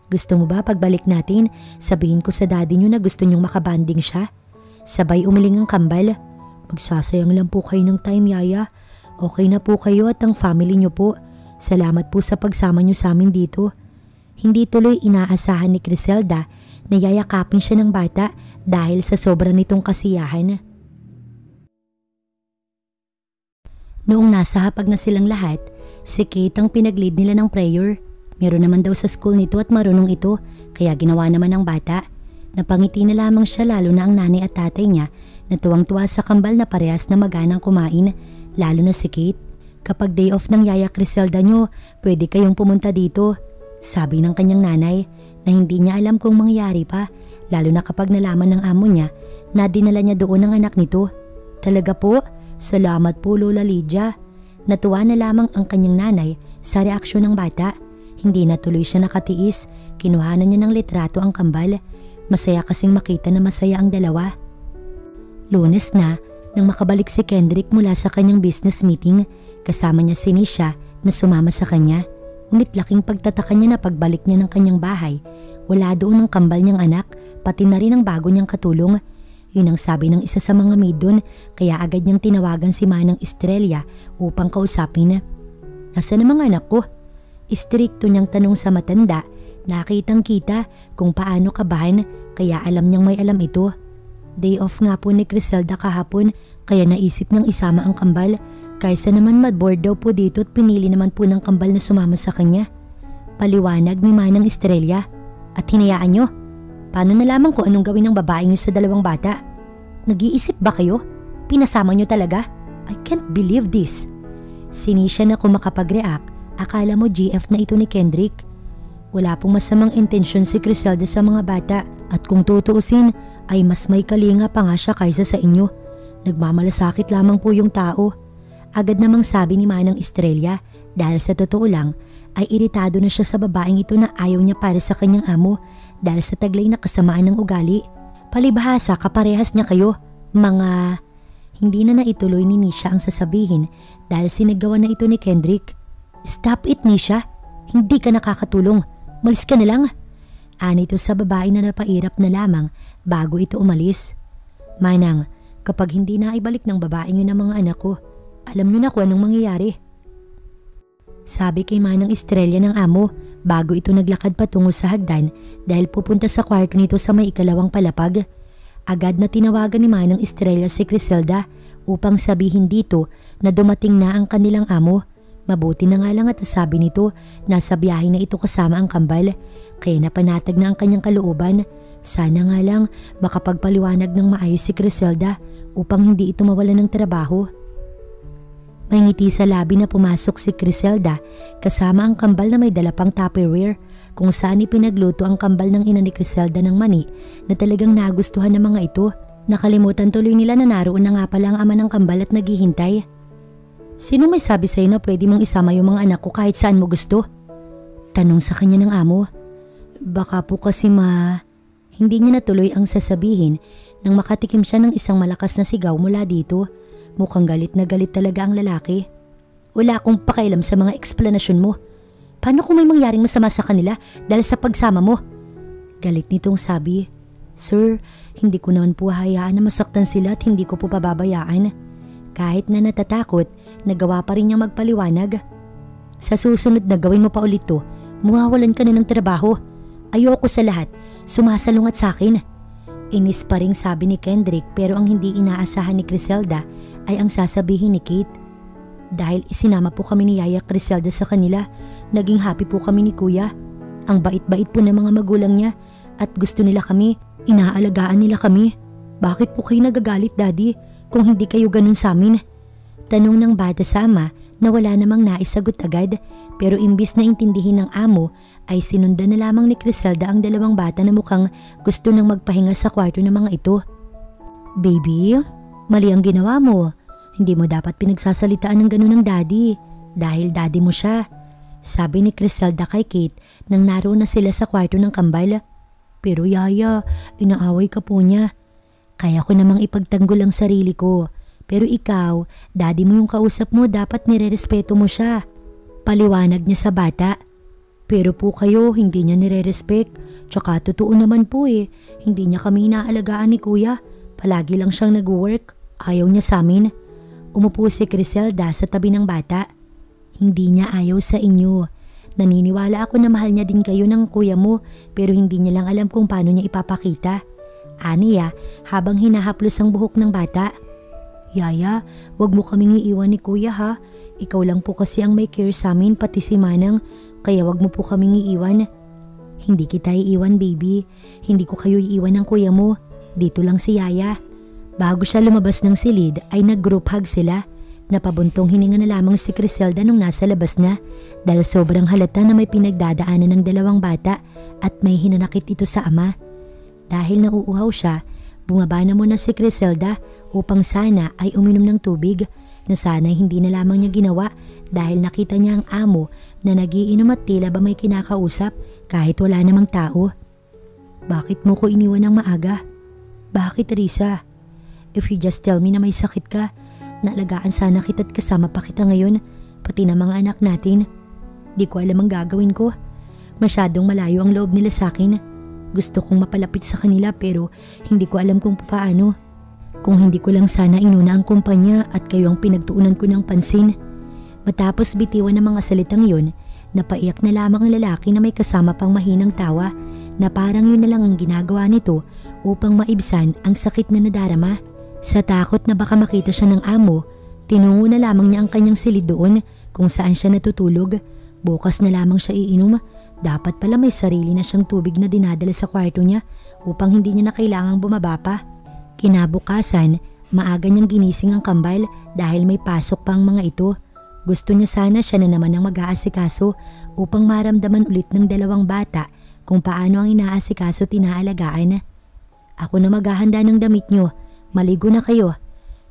Gusto mo ba pagbalik natin sabihin ko sa daddy niyo na gusto niyong makabanding siya? Sabay umiling ang kambal. Magsasayang lang po kayo ng time yaya. Okay na po kayo at ang family niyo po. Salamat po sa pagsama niyo sa amin dito. Hindi tuloy inaasahan ni Criselda na yayakapin siya ng bata dahil sa sobra nitong kasiyahan. Noong nasa hapag na silang lahat, Si Kate ang pinag-lead nila ng prayer. Meron naman daw sa school nito at marunong ito, kaya ginawa naman ng bata. Napangiti na lamang siya lalo na ang nanay at tatay niya na tuwang-tuwa sa kambal na parehas na maganang kumain, lalo na si Kate. Kapag day off ng Yaya Criselda nyo, pwede kayong pumunta dito, sabi ng kanyang nanay na hindi niya alam kung mangyayari pa, lalo na kapag nalaman ng amo niya na dinala niya doon ang anak nito. Talaga po, salamat po Lola Lydia. Natuwa na lamang ang kanyang nanay sa reaksyon ng bata. Hindi na tuloy siya nakatiis, kinuhanan niya ng litrato ang kambal. Masaya kasing makita na masaya ang dalawa. Lunes na, nang makabalik si Kendrick mula sa kanyang business meeting, kasama niya si Nisha na sumama sa kanya. Ngunit laking pagtataka niya na pagbalik niya ng kanyang bahay, wala doon ang kambal niyang anak, pati na rin ang bago niyang katulong. Yun ang sabi ng isa sa mga maid doon, kaya agad niyang tinawagan si Manang Estrella upang kausapin. Nasaan ang mga anak ko? Istrikto niyang tanong sa matanda. Nakitang kita kung paano kabahan, kaya alam niyang may alam ito. Day off nga po ni Criselda kahapon, kaya naisip niyang isama ang kambal. Kaysa naman madboard daw po dito at pinili naman po ng kambal na sumama sa kanya. Paliwanag ni Manang Estrella. At hinayaan niyo? Paano nalaman ko anong gawin ng babae niyo sa dalawang bata? Nag-iisip ba kayo? Pinasama niyo talaga? I can't believe this. Sinisya na kung makapag-react, akala mo GF na ito ni Kendrick. Wala pong masamang intensyon si Criselda sa mga bata at kung tutuusin ay mas may kalinga pa nga siya kaysa sa inyo. Nagmamalasakit lamang po yung tao. Agad namang sabi ni Manang Estrella dahil sa totoo lang ay iritado na siya sa babaeng ito na ayaw niya para sa kanyang amo dahil sa taglay na kasamaan ng ugali. Palibhasa kaparehas niya kayo, mga... Hindi na naituloy ni Nisha ang sasabihin dahil sinagawa na ito ni Kendrick. Stop it Nisha, hindi ka nakakatulong, malis ka na lang. Ani ito sa babae na napairap na lamang bago ito umalis. Manang, kapag hindi na ibalik ng babaeng yun ang mga anak ko, alam niyo na kung anong mangyayari. Sabi kay Manang Estrella ng amo bago ito naglakad patungo sa hagdan dahil pupunta sa kwarto nito sa may ikalawang palapag. Agad na tinawagan ni Manang Estrella si Criselda upang sabihin dito na dumating na ang kanilang amo. Mabuti na nga lang at sabi nito nasa biyahe na ito kasama ang kambal kaya napanatag na ang kanyang kalooban. Sana nga lang makapagpaliwanag ng maayos si Criselda upang hindi ito mawalan ng trabaho. May ngiti sa labi na pumasok si Criselda kasama ang kambal na may dala pang Tupperware kung saan ipinagluto ang kambal ng ina ni Criselda ng mani na talagang nagustuhan ng mga ito. Nakalimutan tuloy nila na naroon na nga pala ang ama ng kambal at naghihintay. Sino may sabi sa'yo na pwede mong isama yung mga anak ko kahit saan mo gusto? Tanong sa kanya ng amo. Baka po kasi Hindi niya natuloy ang sasabihin nang makatikim siya ng isang malakas na sigaw mula dito. Mukhang galit na galit talaga ang lalaki. Wala akong pakialam sa mga eksplanasyon mo. Paano kung may mangyaring masama sa kanila dahil sa pagsama mo? Galit nitong sabi. Sir, hindi ko naman po hayaan na masaktan sila at hindi ko po pababayaan. Kahit na natatakot, nagawa pa rin niyang magpaliwanag. Sa susunod na gawin mo pa ulit to, mawawalan ka na ng trabaho. Ayoko sa lahat, sumasalungat sa akin. Inis pa rin sabi ni Kendrick pero ang hindi inaasahan ni Criselda ay ang sasabihin ni Kate. Dahil isinama po kami ni Yaya Criselda sa kanila, naging happy po kami ni Kuya. Ang bait-bait po ng mga magulang niya at gusto nila kami, inaalagaan nila kami. Bakit po kayo nagagalit Daddy kung hindi kayo ganun sa amin? Tanong ng bata sa ama na wala namang naisagot agad pero imbis na intindihin ng amo ay sinundan na lamang ni Criselda ang dalawang bata na mukhang gusto nang magpahinga sa kwarto ng mga ito. Baby, mali ang ginawa mo. Hindi mo dapat pinagsasalitaan ng ganun ng daddy dahil daddy mo siya. Sabi ni Criselda kay Kate nang naroon na sila sa kwarto ng kambal. Pero Yaya, inaaway ka po niya. Kaya ko namang ipagtanggol ang sarili ko. Pero ikaw, daddy mo yung kausap mo, dapat nirerespeto mo siya. Paliwanag niya sa bata. Pero po kayo, hindi niya nire-respect. Tsaka totoo naman po hindi niya kami inaalagaan ni Kuya. Palagi lang siyang nag-work. Ayaw niya sa amin. Umupo si Criselda sa tabi ng bata. Hindi niya ayaw sa inyo. Naniniwala ako na mahal niya din kayo ng kuya mo pero hindi niya lang alam kung paano niya ipapakita. Aniya habang hinahaplos ang buhok ng bata. Yaya, wag mo kaming iiwan ni kuya ha. Ikaw lang po kasi ang may care sa amin pati si Manang, kaya wag mo po kaming iiwan. Hindi kita iiwan baby, hindi ko kayo iiwan ng kuya mo. Dito lang si Yaya. Bago siya lumabas ng silid ay nag-group hug sila. Napabuntong hininga na lamang si Criselda nung nasa labas na dahil sobrang halata na may pinagdadaanan ng dalawang bata at may hinanakit ito sa ama. Dahil nauuhaw siya, bumaba na muna si Criselda upang sana ay uminom ng tubig na sana'y hindi na lamang niya ginawa dahil nakita niya ang amo na nagiinom at tila ba may kinakausap kahit wala namang tao. Bakit mo ko iniwan ng maaga? Bakit, Risa? If you just tell me na may sakit ka, naalagaan sana kita't kasama pa kita ngayon, pati na mga anak natin. Di ko alam ang gagawin ko. Masyadong malayo ang loob nila sa akin. Gusto kong mapalapit sa kanila pero hindi ko alam kung paano. Kung hindi ko lang sana inuna ang kumpanya at kayo ang pinagtuunan ko ng pansin. Matapos bitiwan ng mga salitang yun, napaiyak na lamang ang lalaki na may kasama pang mahinang tawa na parang yun na lang ang ginagawa nito upang maibsan ang sakit na nadarama. Sa takot na baka makita siya ng amo, tinungo na lamang niya ang kanyang silid doon kung saan siya natutulog. Bukas na lamang siya iinom. Dapat pala may sarili na siyang tubig na dinadala sa kwarto niya upang hindi niya na kailangang bumaba pa. Kinabukasan, maaga niyang ginising ang kambal dahil may pasok pang mga ito. Gusto niya sana siya na naman ang mag-aasikaso upang maramdaman ulit ng dalawang bata kung paano ang inaasikaso at inaalagaan. Ako na maghahanda ng damit niyo. Maligo na kayo.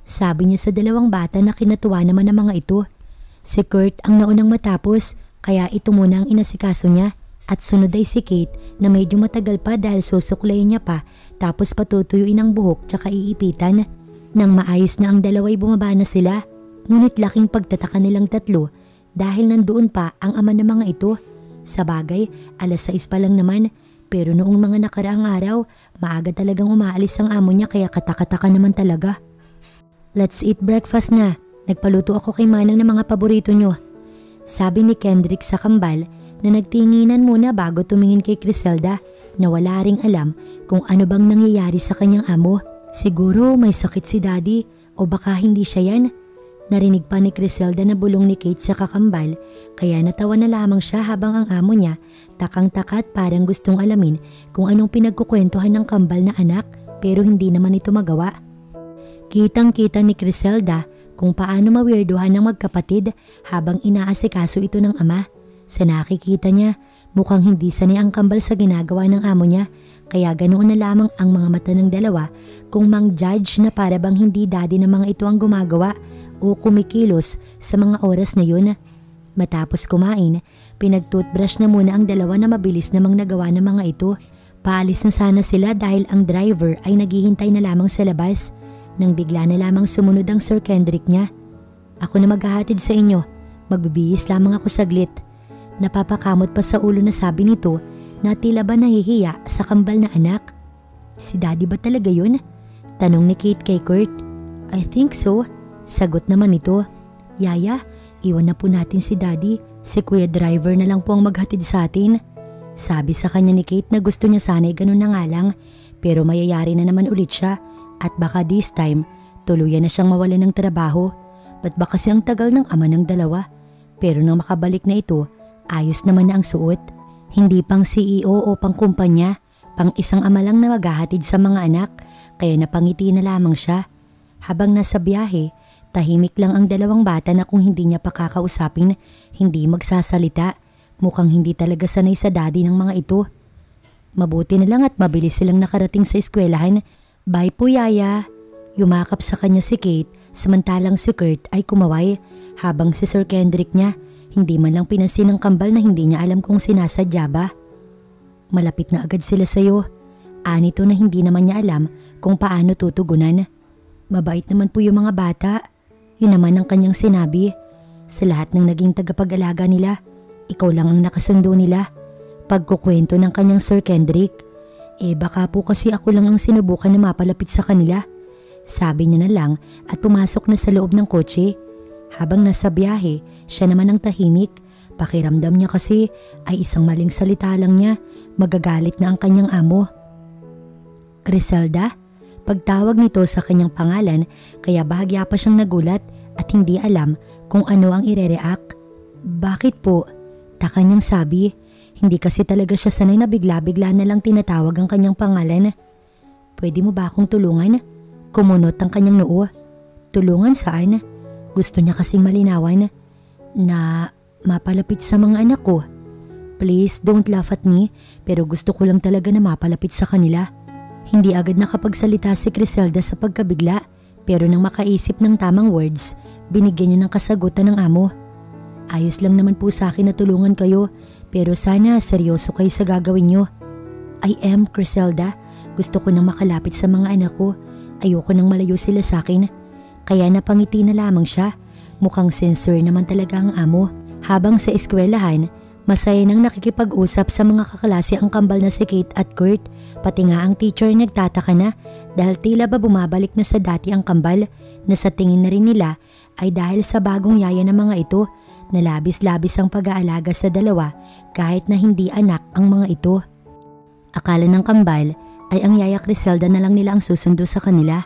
Sabi niya sa dalawang bata na kinatuwa naman ng mga ito. Si Kurt ang naunang matapos kaya ito muna ang inasikaso niya at sunod ay si Kate na medyo matagal pa dahil susuklayin niya pa tapos patutuyuin ang buhok tsaka iipitan. Nang maayos na ang dalaway bumaba na sila, ngunit laking pagtataka nilang tatlo dahil nandoon pa ang ama ng mga ito. Sa bagay, 6:00 pa lang naman. Pero noong mga nakaraang araw, maaga talagang umaalis ang amo niya kaya katakataka naman talaga. Let's eat breakfast na. Nagpaluto ako kay Manang ng mga paborito niyo. Sabi ni Kendrick sa kambal na nagtinginan muna bago tumingin kay Criselda na wala ring alam kung ano bang nangyayari sa kanyang amo. Siguro may sakit si Daddy o baka hindi siya yan. Narinig pa ni Criselda na bulong ni Kate sa kakambal kaya natawa na lamang siya habang ang amo niya takang-takat parang gustong alamin kung anong pinagkukwentuhan ng kambal na anak pero hindi naman ito magawa. Kitang-kita ni Criselda kung paano mawirduhan ng magkapatid habang inaasikaso ito ng ama. Sa nakikita niya, mukhang hindi sanay ang kambal sa ginagawa ng amo niya kaya ganoon na lamang ang mga mata ng dalawa kung mang-judge na para bang hindi daddy ng mga ito ang gumagawa o kumikilos sa mga oras na yun. Matapos kumain, pinag-toothbrush na muna ang dalawa na mabilis namang nagawa ng mga ito. Paalis na sana sila dahil ang driver ay naghihintay na lamang sa labas nang bigla na lamang sumunod ang Sir Kendrick niya. Ako na maghahatid sa inyo, magbibihis lamang ako saglit. Napapakamot pa sa ulo na sabi nito na tila ba nahihiya sa kambal na anak. Si Daddy ba talaga yun? Tanong ni Kate kay Kurt. I think so. Sagot naman ito. Yaya, iwan na po natin si Daddy. Si Kuya Driver na lang po ang maghatid sa atin. Sabi sa kanya ni Kate na gusto niya sana'y ganun na nga lang pero mayayari na naman ulit siya at baka this time tuluyan na siyang mawalan ng trabaho. Ba't ba kasi ang tagal ng ama ng dalawa? Pero nang makabalik na ito, ayos naman na ang suot. Hindi pang CEO o pang kumpanya, pang isang ama lang na maghahatid sa mga anak kaya napangiti na lamang siya. Habang nasa biyahe, tahimik lang ang dalawang bata na kung hindi niya pa kakausapin, hindi magsasalita. Mukhang hindi talaga sanay sa daddy ng mga ito. Mabuti na lang at mabilis silang nakarating sa eskwelahan. Bye po Yaya. Yumakap sa kanya si Kate samantalang si Kurt ay kumaway habang si Sir Kendrick niya hindi man lang pinansin ng kambal na hindi niya alam kung sinasadya ba. Malapit na agad sila sa'yo. Anito na hindi naman niya alam kung paano tutugunan. Mabait naman po yung mga bata. Yun naman ang kanyang sinabi. Sa lahat ng naging tagapag-alaga nila, ikaw lang ang nakasundo nila. Pagkukwento ng kanyang Sir Kendrick. Baka po kasi ako lang ang sinubukan na mapalapit sa kanila. Sabi niya na lang at pumasok na sa loob ng kotse. Habang nasa biyahe, siya naman ang tahimik. Pakiramdam niya kasi ay isang maling salita lang niya. Magagalit na ang kanyang amo. Criselda, pagtawag nito sa kanyang pangalan kaya bahagya pa siyang nagulat at hindi alam kung ano ang ire-react. Bakit po? Taka niyang sabi. Hindi kasi talaga siya sanay na bigla-bigla na lang tinatawag ang kanyang pangalan. Pwede mo ba akong tulungan? Kumunot ang kanyang noo. Tulungan saan? Gusto niya kasing malinawan na mapalapit sa mga anak ko. Please don't laugh at me, pero gusto ko lang talaga na mapalapit sa kanila. Hindi agad nakapagsalita si Criselda sa pagkabigla, pero nang makaisip ng tamang words, binigyan niya ng kasagutan ng amo. Ayos lang naman po sa akin na tulungan kayo, pero sana seryoso kayo sa gagawin niyo. I am Criselda. Gusto ko nang makalapit sa mga anak ko. Ayoko nang malayo sila sa akin. Kaya napangiti na lamang siya. Mukhang sincere naman talaga ang amo. Habang sa eskwelahan, masaya nang nakikipag-usap sa mga kaklase ang kambal na si Kate at Kurt. Pati nga ang teacher nagtataka na dahil tila ba bumabalik na sa dati ang kambal na sa tingin na rin nila ay dahil sa bagong yaya ng mga ito na labis-labis ang pag-aalaga sa dalawa kahit na hindi anak ang mga ito. Akala ng kambal ay ang yaya Criselda na lang nila ang susundo sa kanila.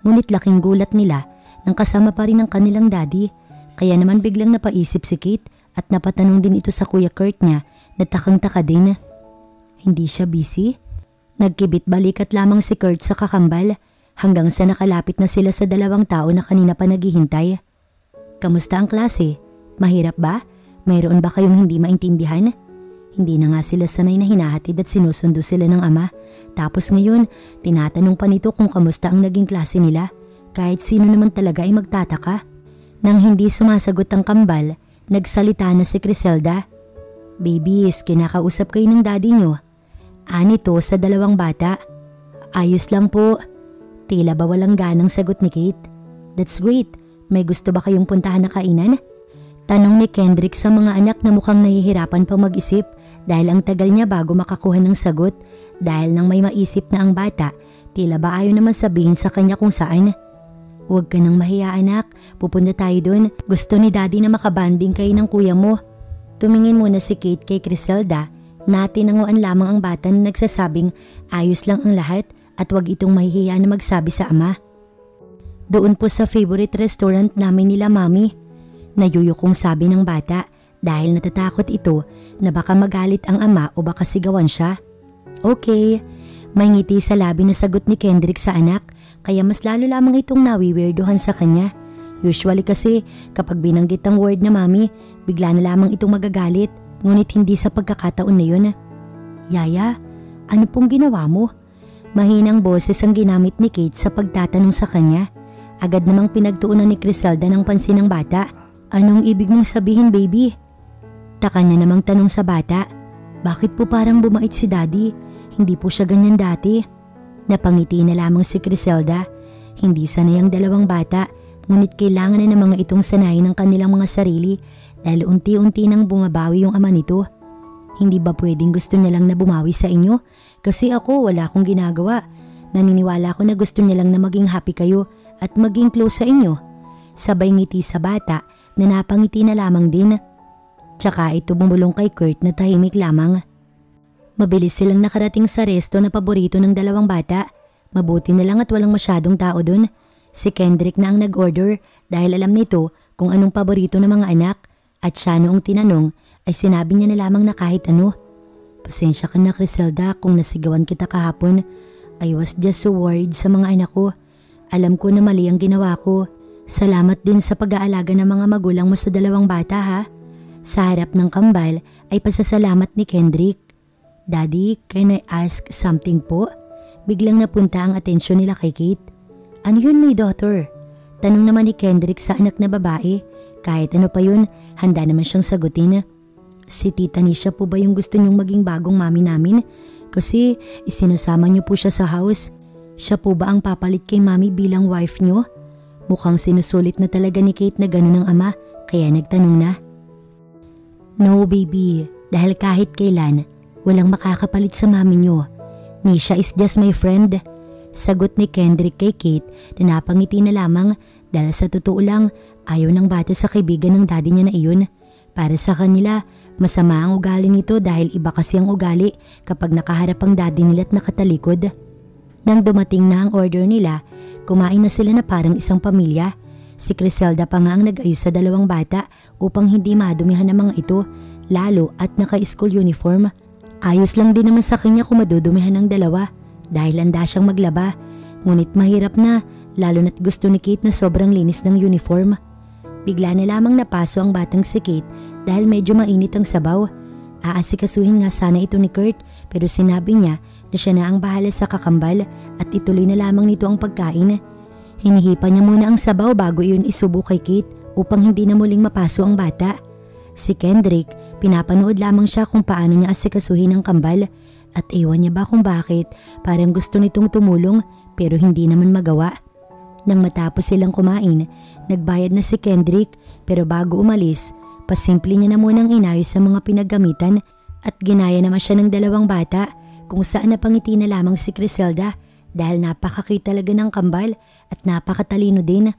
Ngunit laking gulat nila nang kasama pa rin ang kanilang daddy. Kaya naman biglang napaisip si Kate at napatanong din ito sa kuya Kurt niya na takang-taka din. Hindi siya busy? Nagkibit balikat lamang si Kurt sa kakambal hanggang sa nakalapit na sila sa dalawang tao na kanina pa naghihintay. Kamusta ang klase? Mahirap ba? Mayroon ba kayong hindi maintindihan? Hindi na nga sila sanay na hinahatid at sinusundo sila ng ama. Tapos ngayon, tinatanong pa nito kung kamusta ang naging klase nila. Kahit sino naman talaga ay magtataka. Nang hindi sumasagot ang kambal, nagsalita na si Criselda. Babies, kinakausap kayo ng daddy nyo. Anito sa dalawang bata. Ayos lang po. Tila ba walang ganang sagot ni Kate. That's great. May gusto ba kayong puntahan na kainan? Tanong ni Kendrick sa mga anak na mukhang nahihirapan pang mag-isip dahil ang tagal niya bago makakuha ng sagot. Dahil nang may maisip na ang bata, tila ba ayaw naman sabihin sa kanya kung saan. Huwag ka nang mahiya anak, pupunta tayo dun. Gusto ni daddy na makabanding kayo ng kuya mo. Tumingin muna si Kate kay Criselda na tinanguan lamang ang bata na nagsasabing ayos lang ang lahat at wag itong mahihiya na magsabi sa ama. Doon po sa favorite restaurant namin nila mami. Nayuyukong sabi ng bata dahil natatakot ito na baka magalit ang ama o baka sigawan siya. Okay, may ngiti sa labi na sagot ni Kendrick sa anak kaya mas lalo lamang itong nawiwirduhan sa kanya. Usually kasi kapag binanggit ang word na mami, bigla na lamang itong magagalit ngunit hindi sa pagkakataon na yun. Yaya, ano pong ginawa mo? Mahinang boses ang ginamit ni Kate sa pagtatanong sa kanya. Agad namang pinagtuunan ni Criselda ng pansin ng bata. Anong ibig mong sabihin baby? Taka niya namang tanong sa bata. Bakit po parang bumait si daddy? Hindi po siya ganyan dati. Napangiti na lamang si Criselda. Hindi sanay ang dalawang bata, ngunit kailangan na ng mga itong sanayin ng kanilang mga sarili dahil unti-unti nang bumabawi yung ama nito. Hindi ba pwedeng gusto niya lang na bumawi sa inyo? Kasi ako wala akong ginagawa. Naniniwala ko na gusto niya lang na maging happy kayo at maging close sa inyo. Sabay ngiti sa bata na napangiti na lamang din. Tsaka ito bumulong kay Kurt na tahimik lamang. Mabilis silang nakarating sa resto na paborito ng dalawang bata. Mabuti na lang at walang masyadong tao dun. Si Kendrick na ang nag-order dahil alam nito kung anong paborito ng mga anak at siya noong tinanong ay sinabi niya na lamang na kahit ano. Pasensya ka na Criselda kung nasigawan kita kahapon. I was just so worried sa mga anak ko. Alam ko na mali ang ginawa ko. Salamat din sa pag-aalaga ng mga magulang mo sa dalawang bata ha. Sa harap ng kambal ay pasasalamat ni Kendrick. Daddy, can I ask something po? Biglang napunta ang atensyon nila kay Kate. Ano yun my daughter? Tanong naman ni Kendrick sa anak na babae. Kahit ano pa yun, handa naman siyang sagutin. Si Tita Nisha po ba yung gusto niyong maging bagong mami namin? Kasi isinasama niyo po siya sa house. Siya po ba ang papalit kay mami bilang wife niyo? Mukhang sinusulit na talaga ni Kate na ganun ang ama, kaya nagtanong na. No baby, dahil kahit kailan, walang makakapalit sa mami niyo. Nisha is just my friend. Sagot ni Kendrick kay Kate na napangiti na lamang dahil sa totoo lang ayaw ng bata sa kaibigan ng daddy niya na iyon. Para sa kanila, masama ang ugali nito dahil iba kasi ang ugali kapag nakaharap ang daddy nila at nakatalikod. Nang dumating na ang order nila, kumain na sila na parang isang pamilya. Si Criselda pa nga ang nag-ayos sa dalawang bata upang hindi madumihan ng mga ito, lalo at naka-school uniform. Ayos lang din naman sa kanya kung madudumihan ng dalawa dahil handa siyang maglaba. Ngunit mahirap na, lalo na't gusto ni Kate na sobrang linis ng uniform. Bigla na lamang napaso ang batang si Kate dahil medyo mainit ang sabaw. Aasikasuhin nga sana ito ni Kurt pero sinabi niya na siya na ang bahala sa kakambal at ituloy na lamang nito ang pagkain. Hinihipa niya muna ang sabaw bago iyon isubo kay Kate upang hindi na muling mapaso ang bata. Si Kendrick, pinapanood lamang siya kung paano niya asikasuhin ang kambal at ewan niya ba kung bakit parang gusto nitong tumulong pero hindi naman magawa. Nang matapos silang kumain, nagbayad na si Kendrick pero bago umalis, pasimple niya na munang inayos sa mga pinaggamitan at ginaya naman siya ng dalawang bata kung saan napangiti na lamang si Criselda dahil napaka-cute talaga ng kambal at napakatalino din.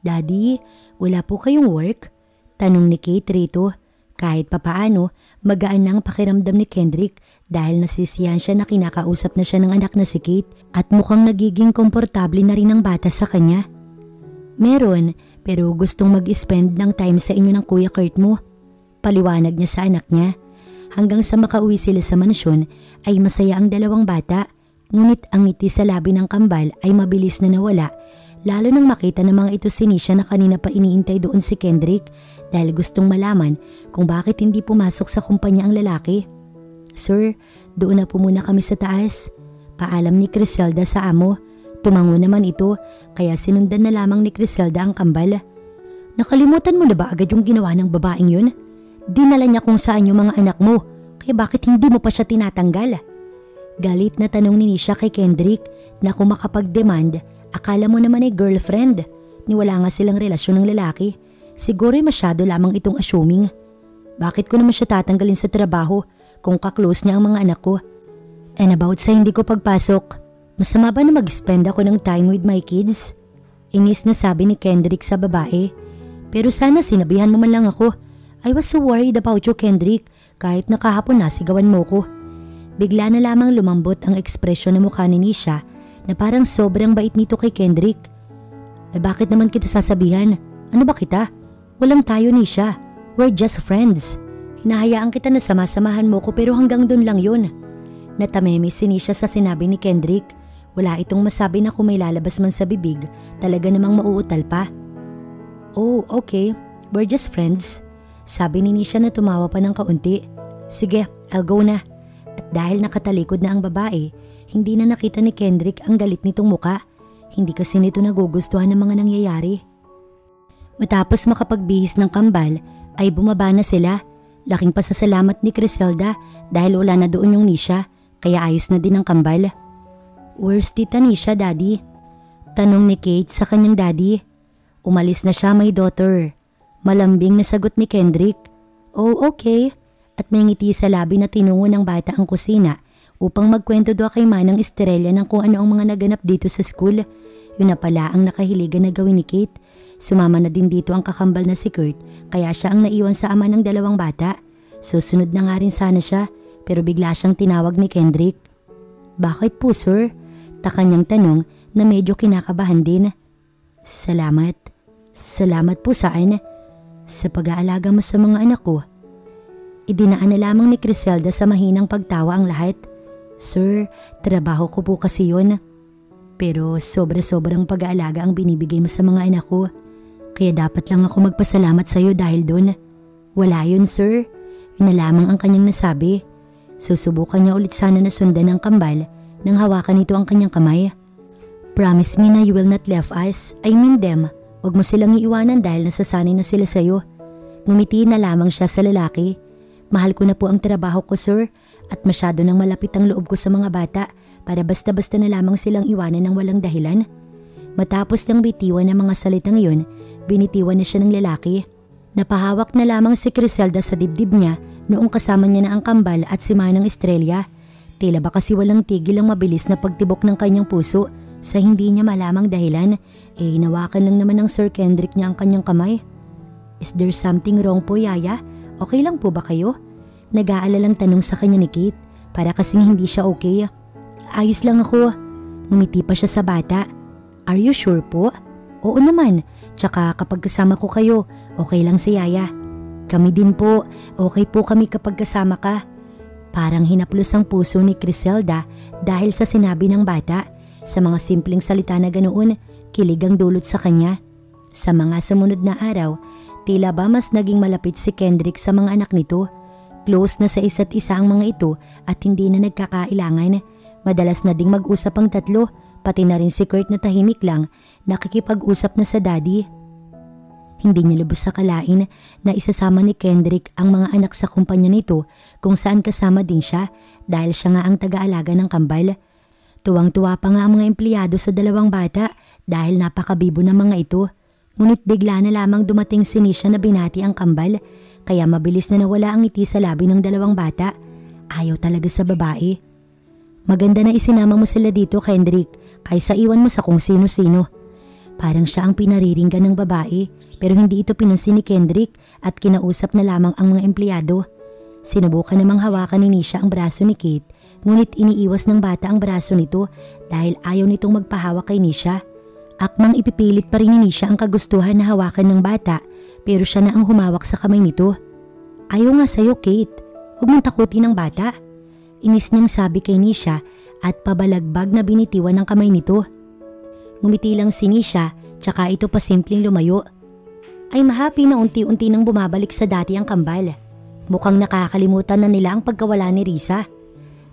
"Daddy, wala po kayong work?" tanong ni Kate rito. Kahit papaano, magaan na ang pakiramdam ni Kendrick dahil nasisiyahan siya na kinakausap na siya ng anak na si Kate at mukhang nagiging komportable na rin ang bata sa kanya. "Meron, pero gustong mag-spend ng time sa inyo ng Kuya Kurt mo," paliwanag niya sa anak niya. Hanggang sa makauwi sila sa mansyon ay masaya ang dalawang bata, ngunit ang ngiti sa labi ng kambal ay mabilis na nawala, lalo nang makita ng mga ito si Nisha na kanina pa iniintay doon si Kendrick dahil gustong malaman kung bakit hindi pumasok sa kumpanya ang lalaki. "Sir, doon na po muna kami sa taas," paalam ni Criselda sa amo. Tumango naman ito kaya sinundan na lamang ni Criselda ang kambal. "Nakalimutan mo na ba agad yung ginawa ng babaeng yun? Dinala niya kung saan yung mga anak mo, kaya bakit hindi mo pa siya tinatanggal?" Galit na tanong ni Nisha kay Kendrick na kung makapag-demand, akala mo naman ay girlfriend. Niwala nga silang relasyon ng lalaki. Siguro'y masyado lamang itong assuming. Bakit ko naman siya tatanggalin sa trabaho kung kaklose niya ang mga anak ko? And about sa hindi ko pagpasok, masama ba na mag-spend ako ng time with my kids? Inis na sabi ni Kendrick sa babae. "Pero sana sinabihan mo man lang ako. I was so worried about you, Kendrick, kahit nakahapon na sigawan mo ko." Bigla na lamang lumambot ang ekspresyon ng mukha ni Nisha na parang sobrang bait nito kay Kendrick. Bakit naman kita sasabihan? Ano ba kita? Walang tayo, Nisha. We're just friends. Hinahayaan kita na samasamahan mo ko pero hanggang dun lang yun." Natameme si Nisha sa sinabi ni Kendrick. Wala itong masabi na kung may lalabas man sa bibig, talaga namang mauutal pa. "Oh, okay. We're just friends," sabi ni Nisha na tumawa pa ng kaunti. "Sige, I'll go na." At dahil nakatalikod na ang babae, hindi na nakita ni Kendrick ang galit nitong muka. Hindi kasi nito nagugustuhan ng mga nangyayari. Matapos makapagbihis ng kambal, ay bumaba na sila. Laking pasasalamat ni Criselda dahil wala na doon yung Nisha, kaya ayos na din ang kambal. "Where's Tita Nisha, Daddy?" tanong ni Kate sa kanyang daddy. "Umalis na siya, my daughter." Malambing na sagot ni Kendrick. "Oh, okay." At may ngiti sa labi na tinungo ng bata ang kusina upang magkwento daw kay Manang Estrella ng kung ano ang mga naganap dito sa school. Yun na pala ang nakahiligan na gawin ni Kate. Sumama na din dito ang kakambal na si Kurt kaya siya ang naiwan sa ama ng dalawang bata. Susunod na nga rin sana siya pero bigla siyang tinawag ni Kendrick. "Bakit po, sir?" Takanyang tanong na medyo kinakabahan din. Salamat po saan? "Sa pag-aalaga mo sa mga anak ko." Idinaan na lamang ni Criselda sa mahinang pagtawa ang lahat. "Sir, trabaho ko po kasi yun. Pero sobra-sobrang pag-aalaga ang binibigay mo sa mga anak ko. Kaya dapat lang ako magpasalamat sa iyo dahil doon." "Wala yun, sir." Yun na lamang ang kanyang nasabi. Susubukan niya ulit sana na sundan ng kambal nang hawakan nito ang kanyang kamay. "Promise me na you will not leave us. I mean them. Huwag mo silang iiwanan dahil nasasanay na sila sa iyo." Ngumiti na lamang siya sa lalaki. "Mahal ko na po ang trabaho ko, sir, at masyado nang malapit ang loob ko sa mga bata para basta-basta na lamang silang iwanan ng walang dahilan." Matapos ng bitiwan ng mga salitang yun, binitiwan na siya ng lalaki. Napahawak na lamang si Criselda sa dibdib niya noong kasama niya na ang kambal at si Manang Estrella. Tila ba kasi walang tigil ang mabilis na pagtibok ng kanyang puso sa hindi niya malamang dahilan, hinawakan lang naman ng Sir Kendrick niya ang kanyang kamay. "Is there something wrong po, Yaya? Okay lang po ba kayo?" Nag-aalalang tanong sa kanya ni Kate para kasing hindi siya okay. "Ayos lang ako." Ngumiti pa siya sa bata. Are you sure po? Oo naman, tsaka kapag kasama ko kayo, okay lang si Yaya. Kami din po, okay po kami kapag kasama ka. Parang hinaplos ang puso ni Criselda dahil sa sinabi ng bata. Sa mga simpleng salita na ganoon, kilig ang dulot sa kanya. Sa mga sumunod na araw, tila ba mas naging malapit si Kendrick sa mga anak nito. Close na sa isa't isa ang mga ito at hindi na nagkakailangan. Madalas na ding mag-usap ang tatlo, pati na rin si Kurt na tahimik lang, nakikipag-usap na sa daddy. Hindi niya lubos akalain na isasama ni Kendrick ang mga anak sa kumpanya nito kung saan kasama din siya dahil siya nga ang taga-alaga ng kambal. Tuwang-tuwa pa nga ang mga empleyado sa dalawang bata dahil napakabibo ng mga ito. Ngunit bigla na lamang dumating si Nisha na binati ang kambal kaya mabilis na nawala ang ngiti sa labi ng dalawang bata. Ayaw talaga sa babae. Maganda na isinama mo sila dito, Kendrick, kaysa iwan mo sa kung sino-sino. Parang siya ang pinariringgan ng babae pero hindi ito pinansin ni Kendrick at kinausap na lamang ang mga empleyado. Sinubukan namang hawakan ni Nisha ang braso ni Kate ngunit iniiwas ng bata ang braso nito dahil ayaw nitong magpahawak kay Nisha. Akmang ipipilit pa rin ni Nisha ang kagustuhan na hawakan ng bata pero siya na ang humawak sa kamay nito. Ayaw nga sa'yo, Kate. Huwag mong takutin ang bata. Inis niyang sabi kay Nisha at pabalagbag na binitiwan ng kamay nito. Ngumiti lang si Nisha tsaka ito pa simpleng lumayo. I'm happy na unti-unti nang bumabalik sa dati ang kambal. Mukhang nakakalimutan na nila ang pagkawala ni Risa.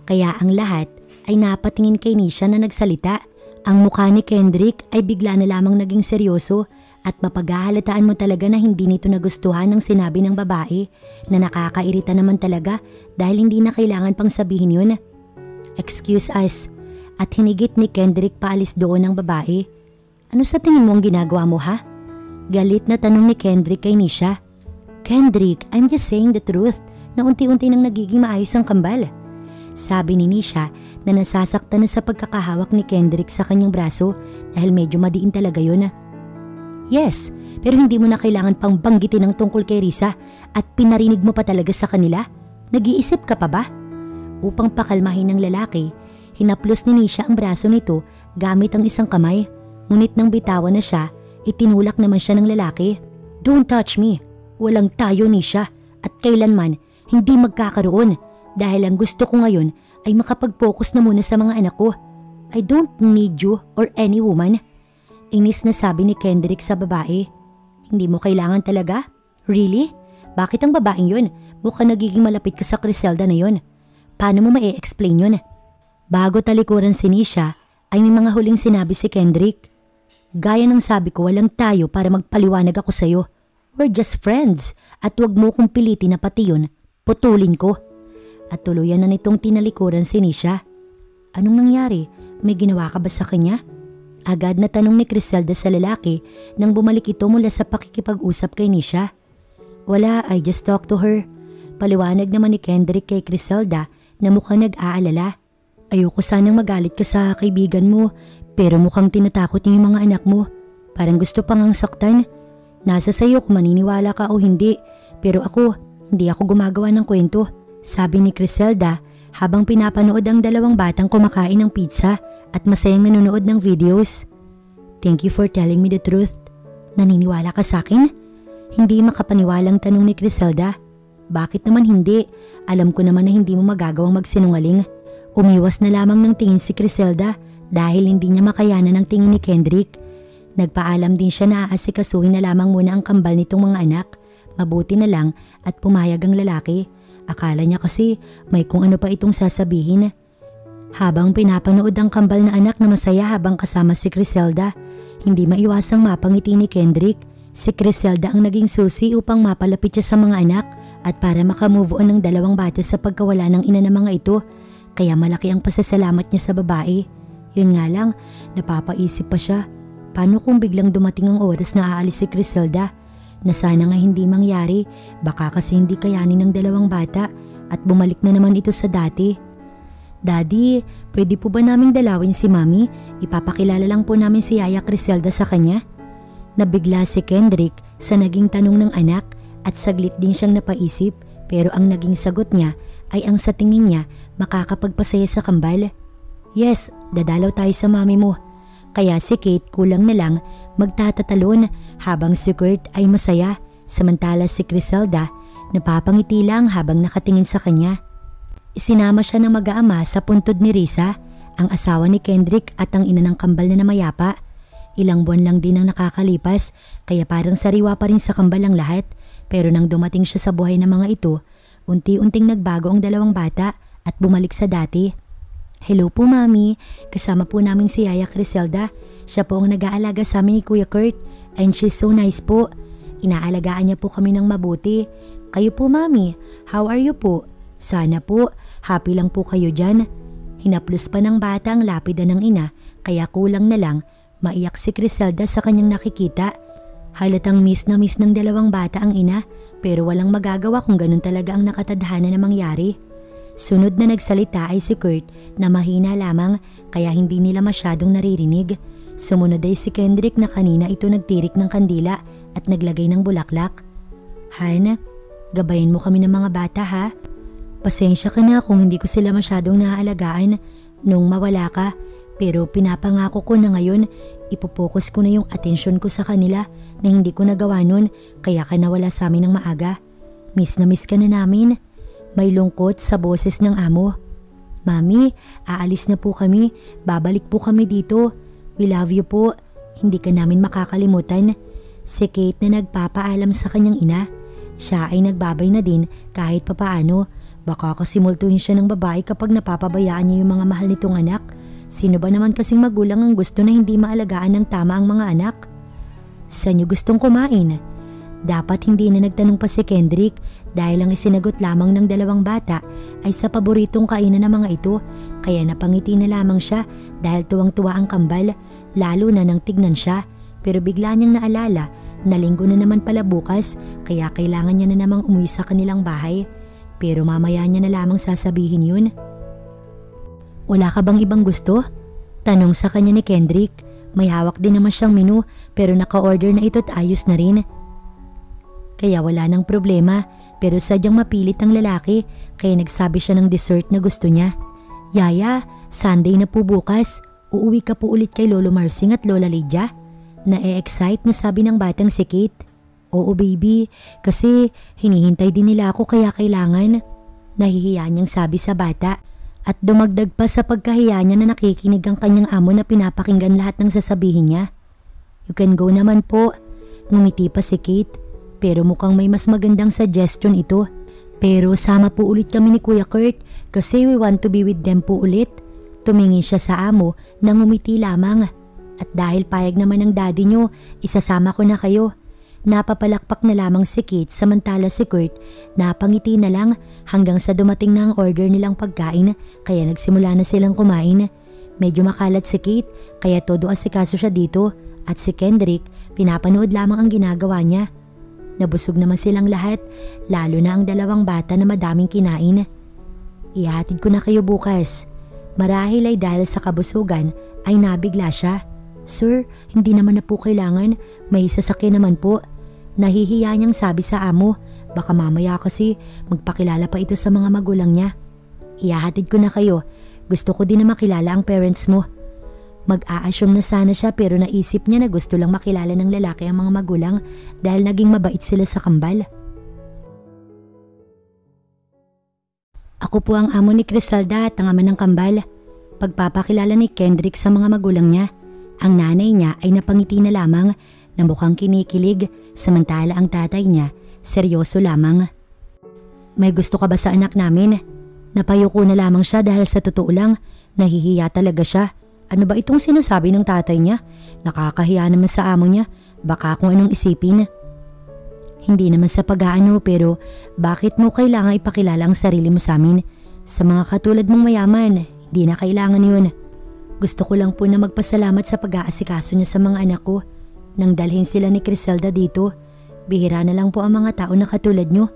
Kaya ang lahat ay napatingin kay Nisha na nagsalita. Ang mukha ni Kendrick ay bigla na lamang naging seryoso at mapaghahalataan mo talaga na hindi nito nagustuhan ang sinabi ng babae na nakakairita naman talaga dahil hindi na kailangan pang sabihin yun. Excuse us. At hinigit ni Kendrick paalis doon ng babae. Ano sa tingin mo ang ginagawa mo, ha? Galit na tanong ni Kendrick kay Nisha. Kendrick, I'm just saying the truth na unti-unti nang nagiging maayos ang kambal. Sabi ni Nisha na nasasaktan na sa pagkakahawak ni Kendrick sa kanyang braso dahil medyo madiin talaga yun. Yes, pero hindi mo na kailangan pang banggitin ang tungkol kay Risa at pinarinig mo pa talaga sa kanila. Nag-iisip ka pa ba? Upang pakalmahin ng lalaki, hinaplos ni Nisha ang braso nito gamit ang isang kamay. Ngunit nang bitawan na siya, itinulak naman siya ng lalaki. Don't touch me. Walang tayo, Nisha, at kailanman hindi magkakaroon dahil ang gusto ko ngayon ay makapag-focus na muna sa mga anak ko. I don't need you or any woman. Inis na sabi ni Kendrick sa babae. Hindi mo kailangan talaga? Really? Bakit ang babaeng yun? Mukhang nagiging malapit ka sa Criselda na yun. Paano mo ma-explain yun? Bago talikuran si Nisha, ay may mga huling sinabi si Kendrick. Gaya ng sabi ko, walang tayo para magpaliwanag ako sa'yo. We're just friends at wag mo kong pilitin na pati yun, putulin ko. At tuluyan na nitong tinalikuran si Nisha. Anong nangyari? May ginawa ka ba sa kanya? Agad na tanong ni Criselda sa lalaki nang bumalik ito mula sa pakikipag-usap kay Nisha. Wala, I just talked to her. Paliwanag naman ni Kendrick kay Criselda na mukhang nag-aalala. Ayoko sanang magalit ka sa kaibigan mo pero mukhang tinatakot niya yung mga anak mo. Parang gusto pang ang saktan. Nasa sayo kung maniniwala ka o hindi pero hindi ako gumagawa ng kwento. Sabi ni Criselda habang pinapanood ang dalawang batang kumakain ng pizza at masayang nanonood ng videos. Thank you for telling me the truth. Naniniwala ka sa akin? Hindi makapaniwalang tanong ni Criselda. Bakit naman hindi? Alam ko naman na hindi mo magagawang magsinungaling. Umiwas na lamang ng tingin si Criselda dahil hindi niya makayanan ang tingin ni Kendrick. Nagpaalam din siya na aasikasuhin na lamang muna ang kambal nitong mga anak. Mabuti na lang at pumayag ang lalaki. Akala niya kasi may kung ano pa itong sasabihin. Habang pinapanood ang kambal na anak na masaya habang kasama si Criselda, hindi maiwasang mapangiti ni Kendrick. Si Criselda ang naging susi upang mapalapit siya sa mga anak at para makamove on ng dalawang bata sa pagkawala ng ina ng mga ito. Kaya malaki ang pasasalamat niya sa babae. Yun nga lang, napapaisip pa siya. Paano kung biglang dumating ang oras na aalis si Criselda? Na sana nga hindi mangyari, baka kasi hindi kayanin ng dalawang bata at bumalik na naman ito sa dati. Daddy, pwede po ba naming dalawin si Mami? Ipapakilala lang po namin si Yaya Criselda sa kanya. Nabigla si Kendrick sa naging tanong ng anak at saglit din siyang napaisip pero ang naging sagot niya ay ang sa tingin niya makakapagpasaya sa kambal. Yes, Dadalaw tayo sa mami mo. Kaya si Kate kulang na lang magtatatalon habang si Kurt ay masaya, samantala si Criselda napapangiti lang habang nakatingin sa kanya. Isinama siya ng mag-aama sa puntod ni Risa, ang asawa ni Kendrick at ang ina ng kambal na namayapa. Ilang buwan lang din ang nakakalipas kaya parang sariwa pa rin sa kambal ang lahat, pero nang dumating siya sa buhay ng mga ito, unti-unting nagbago ang dalawang bata at bumalik sa dati. Hello po mami, kasama po namin si Yaya Criselda. Siya po ang nag-aalaga sa amin ni Kuya Kurt and she's so nice po. Inaalagaan niya po kami ng mabuti. Kayo po mami, how are you po? Sana po, happy lang po kayo dyan. Hinaplos pa ng bata ang lapida ng ina kaya kulang na lang maiyak si Criselda sa kanyang nakikita. Halatang miss na miss ng dalawang bata ang ina pero walang magagawa kung ganun talaga ang nakatadhana na mangyari. Sunod na nagsalita ay si Kurt na mahina lamang kaya hindi nila masyadong naririnig. Sumunod ay si Kendrick na kanina ito nagtirik ng kandila at naglagay ng bulaklak. Han, gabayan mo kami ng mga bata ha. Pasensya ka na kung hindi ko sila masyadong naaalagaan nung mawala ka, pero pinapangako ko na ngayon ipopokus ko na yung atensyon ko sa kanila na hindi ko nagawa nun kaya ka nawala sa amin ng maaga. Miss na miss ka na namin. May lungkot sa boses ng amo. Mami, aalis na po kami. Babalik po kami dito. We love you po. Hindi ka namin makakalimutan. Si Kate na nagpapaalam sa kanyang ina. Siya ay nagbabay na din kahit papaano. Baka kasi multuhin siya ng babae kapag napapabayaan niya yung mga mahal nitong anak. Sino ba naman kasing magulang ang gusto na hindi maalagaan ng tama ang mga anak? Saan niyo gustong kumain? Dapat hindi na nagtanong pa si Kendrick dahil ang isinagot lamang ng dalawang bata ay sa paboritong kainan ng mga ito kaya napangiti na lamang siya dahil tuwang-tuwa ang kambal lalo na nang tignan siya pero bigla niyang naalala na linggo na naman pala bukas kaya kailangan niya na namang umuwi sa kanilang bahay pero mamaya niya na lamang sasabihin yun. Wala ka bang ibang gusto? Tanong sa kanya ni Kendrick. May hawak din naman siyang menu pero naka-order na ito't ayos na rin. Kaya wala nang problema pero sadyang mapilit ang lalaki kaya nagsabi siya ng dessert na gusto niya. Yaya, Sunday na po bukas. Uuwi ka po ulit kay Lolo Marsing at Lola Lydia? Na-excite na sabi ng batang si Kate. Oo baby, kasi hinihintay din nila ako kaya kailangan. Nahihiya niyang sabi sa bata at dumagdag pa sa pagkahiya niya na nakikinig ang kanyang amo na pinapakinggan lahat ng sasabihin niya. You can go naman po. Ngumiti pa si Kate. Pero mukhang may mas magandang suggestion ito. Pero sama po ulit kami ni Kuya Kurt kasi we want to be with them po ulit. Tumingin siya sa amo na ngumiti lamang. At dahil payag naman ng daddy niyo, isasama ko na kayo. Napapalakpak na lamang si Kate samantala si Kurt napangiti na lang hanggang sa dumating na ang order nilang pagkain kaya nagsimula na silang kumain. Medyo makalat si Kate kaya todo asikaso siya dito at si Kendrick pinapanood lamang ang ginagawa niya. Nabusog naman silang lahat, lalo na ang dalawang bata na madaming kinain. Ihatid ko na kayo bukas. Marahil ay dahil sa kabusugan ay nabigla siya. Sir, hindi naman na po kailangan, may sasakyan naman po. Nahihiya niyang sabi sa amo, baka mamaya kasi magpakilala pa ito sa mga magulang niya. Ihahatid ko na kayo, gusto ko din na makilala ang parents mo. Mag-a-assume na sana siya pero naisip niya na gusto lang makilala ng lalaki ang mga magulang dahil naging mabait sila sa kambal. Ako po ang amo ni Criselda at ang ama ng kambal. Pagpapakilala ni Kendrick sa mga magulang niya, ang nanay niya ay napangiti na lamang na mukhang kinikilig samantala ang tatay niya seryoso lamang. May gusto ka ba sa anak namin? Napayuko na lamang siya dahil sa totoo lang nahihiya talaga siya. Ano ba itong sinasabi ng tatay niya? Nakakahiya naman sa amo niya. Baka kung anong isipin. Hindi naman sa pag-aano pero bakit mo kailangan ipakilala ang sarili mo sa amin? Sa mga katulad mong mayaman, hindi na kailangan yun. Gusto ko lang po na magpasalamat sa pag-aasikaso niya sa mga anak ko. Nang dalhin sila ni Criselda dito, bihira na lang po ang mga tao na katulad nyo.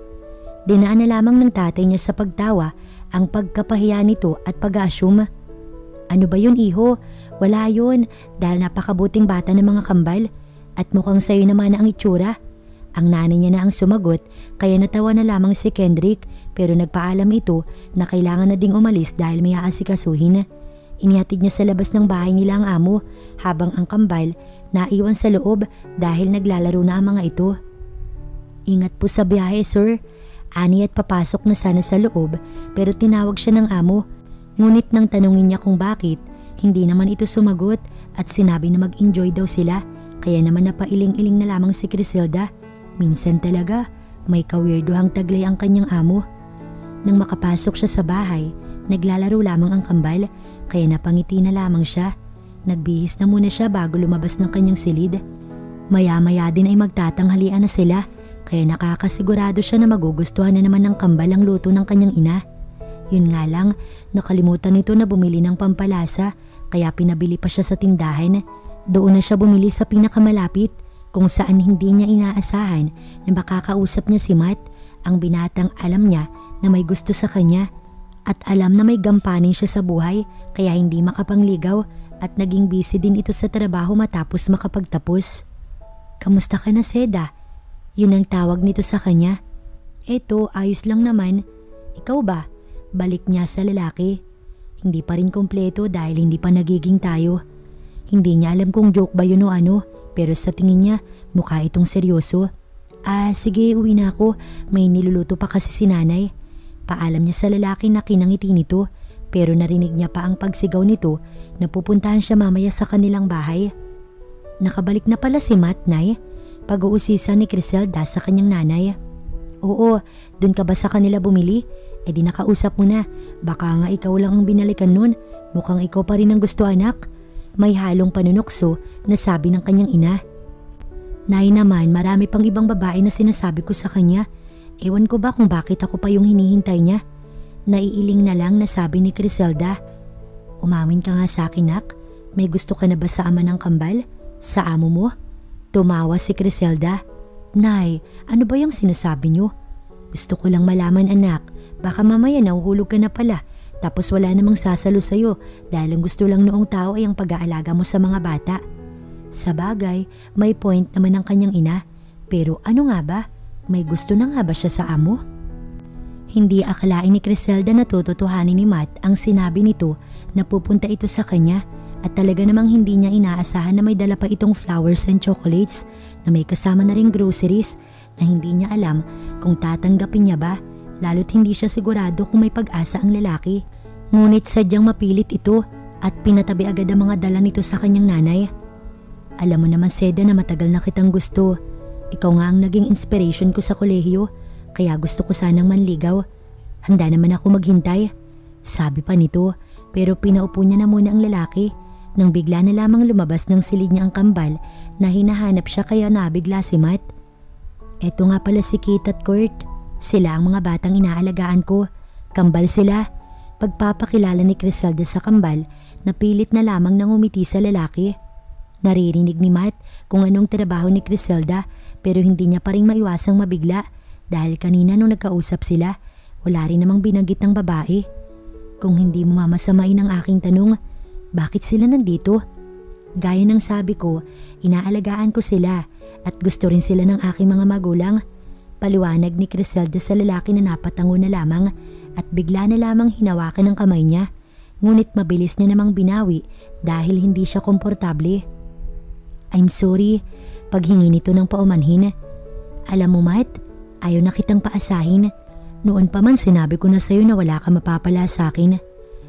Dinaan na lamang ng tatay niya sa pagtawa ang pagkapahiya nito at pag-assume. Ano ba yun iho? Wala yun dahil napakabuting bata ng mga kambal at mukhang sayo naman ang itsura. Ang nanay niya na ang sumagot kaya natawa na lamang si Kendrick pero nagpaalam ito na kailangan na ding umalis dahil may aasikasuhin. Inihatid niya sa labas ng bahay nila ang amo habang ang kambal naiwan sa loob dahil naglalaro na ang mga ito. Ingat po sa biyahe, sir. Ani at papasok na sana sa loob pero tinawag siya ng amo. Ngunit nang tanungin niya kung bakit, hindi naman ito sumagot at sinabi na mag-enjoy daw sila. Kaya naman napailing-iling na lamang si Criselda. Minsan talaga, may kawirdohang taglay ang kanyang amo. Nang makapasok siya sa bahay, naglalaro lamang ang kambal kaya napangiti na lamang siya. Nagbihis na muna siya bago lumabas ng kanyang silid. Maya-maya din ay magtatanghalian na sila kaya nakakasigurado siya na magugustuhan na naman ng kambal ang luto ng kanyang ina. Yun nga lang, nakalimutan nito na bumili ng pampalasa kaya pinabili pa siya sa tindahan. Doon na siya bumili sa pinakamalapit kung saan hindi niya inaasahan na makakausap niya si Matt, ang binatang alam niya na may gusto sa kanya at alam na may gampanin siya sa buhay kaya hindi makapangligaw at naging busy din ito sa trabaho matapos makapagtapos. Kamusta ka na, Seda? Yun ang tawag nito sa kanya. Eto, ayos lang naman. Ikaw ba? Balik niya sa lalaki. Hindi pa rin kompleto dahil hindi pa nagiging tayo. Hindi niya alam kung joke ba yun o ano, pero sa tingin niya mukha itong seryoso. Sige, uwi na ako. May niluluto pa kasi si nanay. Paalam niya sa lalaki na kinangiti nito pero narinig niya pa ang pagsigaw nito na pupuntahan siya mamaya sa kanilang bahay. Nakabalik na pala si Matt, Nay. Pag-uusisa ni Criselda sa kanyang nanay. Oo, dun ka ba sa kanila bumili? Di nakausap mo na. Baka nga ikaw lang ang binalikan nun. Mukhang ikaw pa rin ang gusto, anak. May halong panunukso na sabi ng kanyang ina. Nay naman, marami pang ibang babae na sinasabi ko sa kanya. Ewan ko ba kung bakit ako pa yung hinihintay niya. Naiiling na lang na sabi ni Criselda. Umamin ka nga sa akin, nak. May gusto ka na ba sa ama ng kambal? Sa amo mo? Tumawa si Criselda. Nay, ano ba yung sinasabi niyo? Gusto ko lang malaman, anak. Baka mamaya nahuhulog ka na pala. Tapos wala namang sasalo sa'yo dahil ang gusto lang noong tao ay ang pag-aalaga mo sa mga bata. Sa bagay, may point naman ang kanyang ina. Pero ano nga ba? May gusto na nga ba siya sa amo? Hindi akalain ni Criselda na tututuhanin ni Matt ang sinabi nito na pupunta ito sa kanya at talaga namang hindi niya inaasahan na may dala pa itong flowers and chocolates na may kasama na ring groceries na hindi niya alam kung tatanggapin niya ba. Lalo't hindi siya sigurado kung may pag-asa ang lalaki. Ngunit sadyang mapilit ito at pinatabi agad ang mga dala nito sa kanyang nanay. Alam mo naman, Seda, na matagal na kitang gusto. Ikaw nga ang naging inspiration ko sa kolehiyo, kaya gusto ko sanang manligaw. Handa naman ako maghintay. Sabi pa nito, pero pinaupo niya na muna ang lalaki nang bigla na lamang lumabas ng silid niya ang kambal na hinahanap siya kaya nabigla si Matt. Eto nga pala si Kit at Kurt. Sila ang mga batang inaalagaan ko. Kambal sila. Pagpapakilala ni Criselda sa kambal, napilit na lamang nang umiti sa lalaki. Naririnig ni Matt kung anong trabaho ni Criselda pero hindi niya pa rin maiwasang mabigla dahil kanina nung nagkausap sila, wala rin namang binanggit ng babae. Kung hindi mo mamasamain ang aking tanong, bakit sila nandito? Gaya ng sabi ko, inaalagaan ko sila at gusto rin sila ng aking mga magulang. Paliwanag ni Criselda sa lalaki na napatango na lamang at bigla na lamang hinawakan ng kamay niya. Ngunit mabilis niya namang binawi dahil hindi siya komportable. I'm sorry, paghingi nito ng paumanhin. Alam mo, Matt, ayaw na kitang paasahin. Noon pa man sinabi ko na sa'yo na wala ka mapapala sa akin.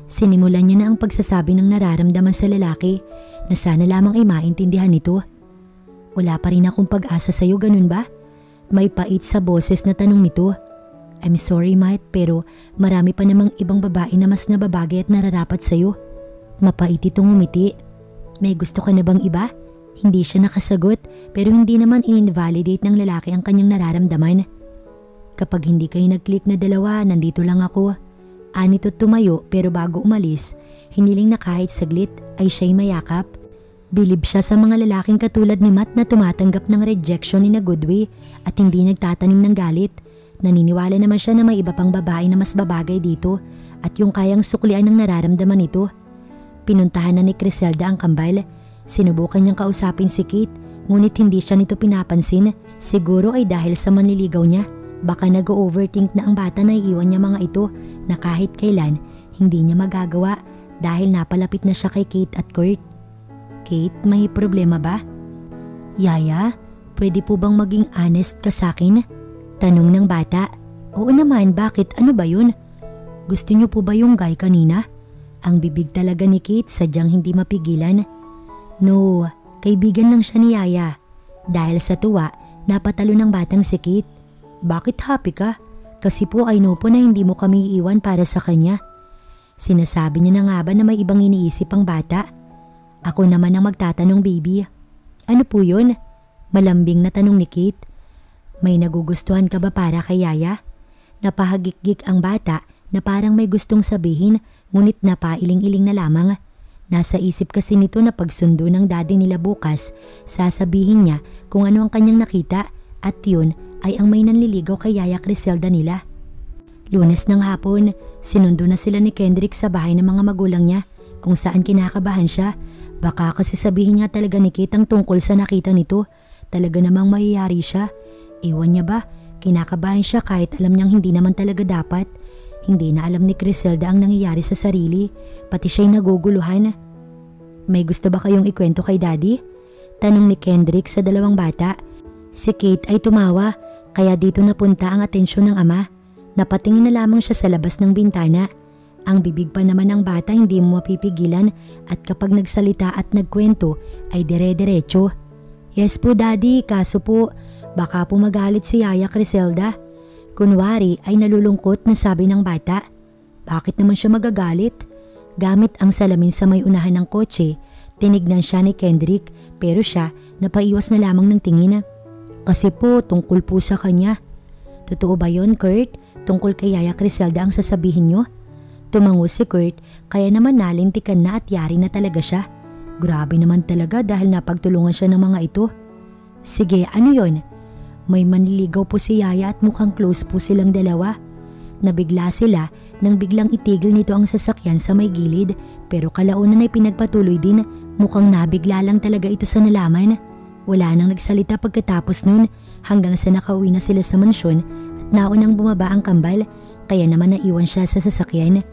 Sinimulan niya na ang pagsasabi ng nararamdaman sa lalaki na sana lamang ay maintindihan nito. Wala pa rin akong pag-asa sa'yo, ganun ba? May pait sa boses na tanong nito. I'm sorry, Matt, pero marami pa namang ibang babae na mas nababagay at nararapat sa'yo. Mapait itong umiti. May gusto ka na bang iba? Hindi siya nakasagot pero hindi naman in-invalidate ng lalaki ang kanyang nararamdaman. Kapag hindi kayo nag-click na dalawa, nandito lang ako. Anito't tumayo pero bago umalis, hiniling na kahit saglit ay siya'y mayakap. Bilib siya sa mga lalaking katulad ni Matt na tumatanggap ng rejection in a good way at hindi nagtatanim ng galit. Naniniwala naman siya na may iba pang babae na mas babagay dito at yung kayang suklian ng nararamdaman nito. Pinuntahan na ni Criselda ang kambal. Sinubukan niyang kausapin si Kate ngunit hindi siya nito pinapansin. Siguro ay dahil sa manliligaw niya. Baka nag-overthink na ang bata na iiwan niya mga ito na kahit kailan hindi niya magagawa dahil napalapit na siya kay Kate at Kurt. Kate, may problema ba? Yaya, pwede po bang maging honest ka sa akin? Tanong ng bata. Oo naman, bakit? Ano ba yun? Gusto niyo po ba yung guy kanina? Ang bibig talaga ni Kate sadyang hindi mapigilan. No, kaibigan lang siya ni Yaya. Dahil sa tuwa, napatalo ng batang si Kate. Bakit happy ka? Kasi po I know po na hindi mo kami iiwan para sa kanya. Sinasabi niya na nga ba na may ibang iniisip ang bata? Ako naman ang magtatanong, baby. Ano po yun? Malambing na tanong ni Kate. May nagugustuhan ka ba para kay Yaya? Napahagik-gik ang bata na parang may gustong sabihin ngunit napailing-iling na lamang. Nasa isip kasi nito na pagsundo ng daddy nila bukas, sasabihin niya kung ano ang kanyang nakita at yun ay ang may nanliligaw kay Yaya Criselda nila. Lunes ng hapon, sinundo na sila ni Kendrick sa bahay ng mga magulang niya kung saan kinakabahan siya. Baka kasi sabihin nga talaga ni Kate ang tungkol sa nakita nito. Talaga namang mayayari siya. Ewan niya ba, kinakabahan siya kahit alam niyang hindi naman talaga dapat. Hindi na alam ni Criselda ang nangyayari sa sarili, pati siya'y naguguluhan. May gusto ba kayong ikwento kay daddy? Tanong ni Kendrick sa dalawang bata. Si Kate ay tumawa, kaya dito napunta ang atensyon ng ama. Napatingin na lamang siya sa labas ng bintana. Ang bibig pa naman ng bata hindi mo mapipigilan at kapag nagsalita at nagkwento ay dire-diretso. Yes po daddy, kaso po baka po magalit si Yaya Criselda. Kunwari ay nalulungkot na sabi ng bata. Bakit naman siya magagalit? Gamit ang salamin sa may unahan ng kotse, tinignan siya ni Kendrick pero siya napaiwas na lamang ng tingin. Kasi po tungkol po sa kanya. Totoo ba yon, Kurt? Tungkol kay Yaya Criselda ang sasabihin niyo? Tumango si Kurt kaya naman nalintikan na at yari na talaga siya. Grabe naman talaga dahil napagtulungan siya ng mga ito. Sige, ano yon? May manliligaw po si Yaya at mukhang close po silang dalawa. Nabigla sila nang biglang itigil nito ang sasakyan sa may gilid pero kalaunan ay pinagpatuloy din. Mukhang nabigla lang talaga ito sa nalaman. Wala nang nagsalita pagkatapos nun hanggang sa nakauwi na sila sa mansyon at naunang bumaba ang kambal kaya naman naiwan siya sa sasakyan.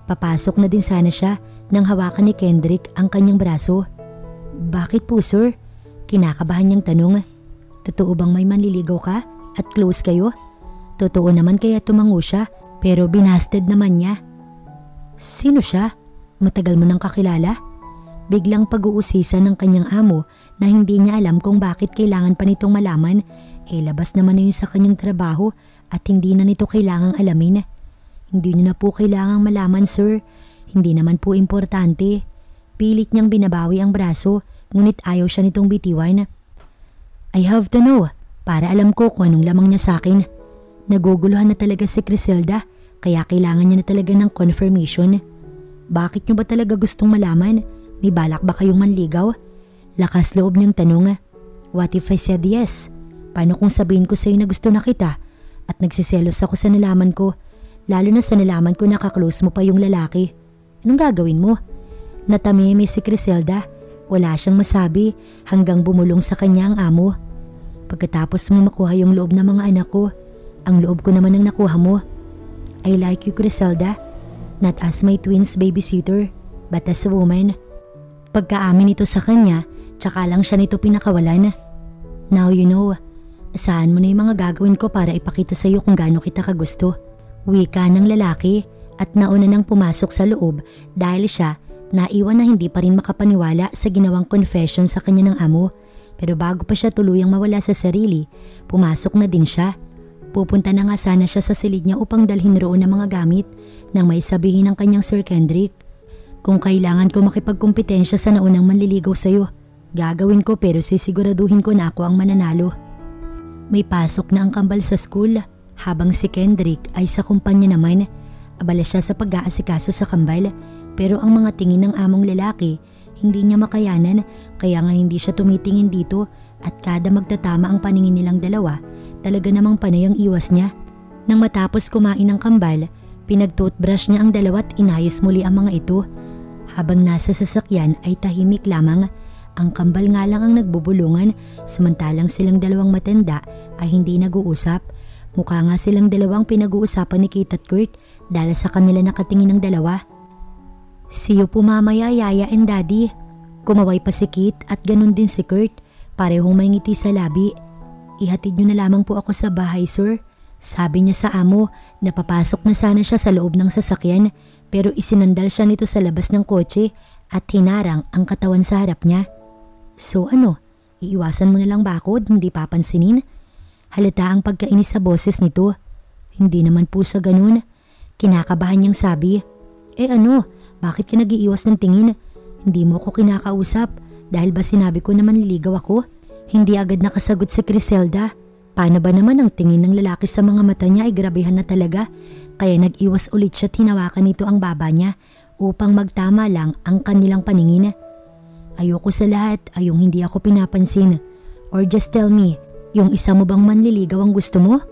Papasok na din sana siya nang hawakan ni Kendrick ang kanyang braso. Bakit po sir? Kinakabahan niyang tanong. Totoo bang may manliligaw ka at close kayo? Totoo naman kaya tumango siya pero binasted naman niya. Sino siya? Matagal mo nang kakilala? Biglang pag-uusisan ng kanyang amo na hindi niya alam kung bakit kailangan pa nitong malaman. Labas naman na yun sa kanyang trabaho at hindi na nito kailangang alamin. Hindi niyo na po kailangang malaman sir. Hindi naman po importante. Pilit niyang binabawi ang braso ngunit ayaw siya nitong bitiwan. I have to know para alam ko kung anong lamang niya sa akin. Naguguluhan na talaga si Criselda kaya kailangan niya na talaga ng confirmation. Bakit niyo ba talaga gustong malaman? May balak ba kayong manligaw? Lakas loob niyang tanong. What if I said yes? Paano kung sabihin ko sa'yo na gusto na kita at nagsiselos ako sa nalaman ko? Lalo na sa nalaman ko nakaklose mo pa yung lalaki. Anong gagawin mo? Natameme si Criselda. Wala siyang masabi hanggang bumulong sa kanya ang amo. Pagkatapos mo makuha yung loob ng mga anak ko, ang loob ko naman ang nakuha mo. I like you Criselda. Not as my twins babysitter, but as a woman. Pagkaamin ito sa kanya, tsaka lang siya nito pinakawalan. Now you know, saan mo na yung mga gagawin ko para ipakita sa iyo kung gaano kita kagusto. Wika ng lalaki at nauna nang pumasok sa loob dahil siya naiwan na hindi pa rin makapaniwala sa ginawang confession sa kanya ng amo. Pero bago pa siya tuluyang mawala sa sarili, pumasok na din siya. Pupunta na nga sana siya sa silid niya upang dalhin roon ang mga gamit nang may sabihin ng kanyang Sir Kendrick. Kung kailangan ko makipagkumpetensya sa naunang manliligaw sa'yo, gagawin ko pero sisiguraduhin ko na ako ang mananalo. May pasok na ang kambal sa school. Habang si Kendrick ay sa kumpanya naman, abala siya sa pag-aasikaso sa kambal pero ang mga tingin ng among lalaki hindi niya makayanan kaya nga hindi siya tumitingin dito at kada magtatama ang paningin nilang dalawa talaga namang panay ang iwas niya. Nang matapos kumain ng kambal, pinag-toothbrush niya ang dalawa at inayos muli ang mga ito. Habang nasa sasakyan ay tahimik lamang. Ang kambal nga lang ang nagbubulungan samantalang silang dalawang matanda ay hindi nag-uusap. Mukha nga silang dalawang pinag-uusapan ni Kate at Kurt dahil sa kanila nakatingin ng dalawa. See you po mamaya, Yaya and Daddy. Kumaway pa si Kit at ganun din si Kurt, parehong may ngiti sa labi. Ihatid niyo na lamang po ako sa bahay, sir. Sabi niya sa amo na papasok na sana siya sa loob ng sasakyan pero isinandal siya nito sa labas ng kotse at hinarang ang katawan sa harap niya. So ano, iiwasan mo na lang ba ako, hindi papansinin? Halata ang pagkainis sa boses nito. Hindi naman po sa ganun. Kinakabahan niyang sabi, ano, bakit ka nag-iiwas ng tingin? Hindi mo ako kinakausap dahil ba sinabi ko na manliligaw ako? Hindi agad nakasagot si Criselda. Paano ba naman ang tingin ng lalaki sa mga mata niya ay grabehan na talaga? Kaya nag-iwas ulit siya at hinawakan nito ang baba niya upang magtama lang ang kanilang paningin. Ayoko sa lahat ay yung hindi ako pinapansin. Or just tell me, yung isa mo bang manliligaw ang gusto mo?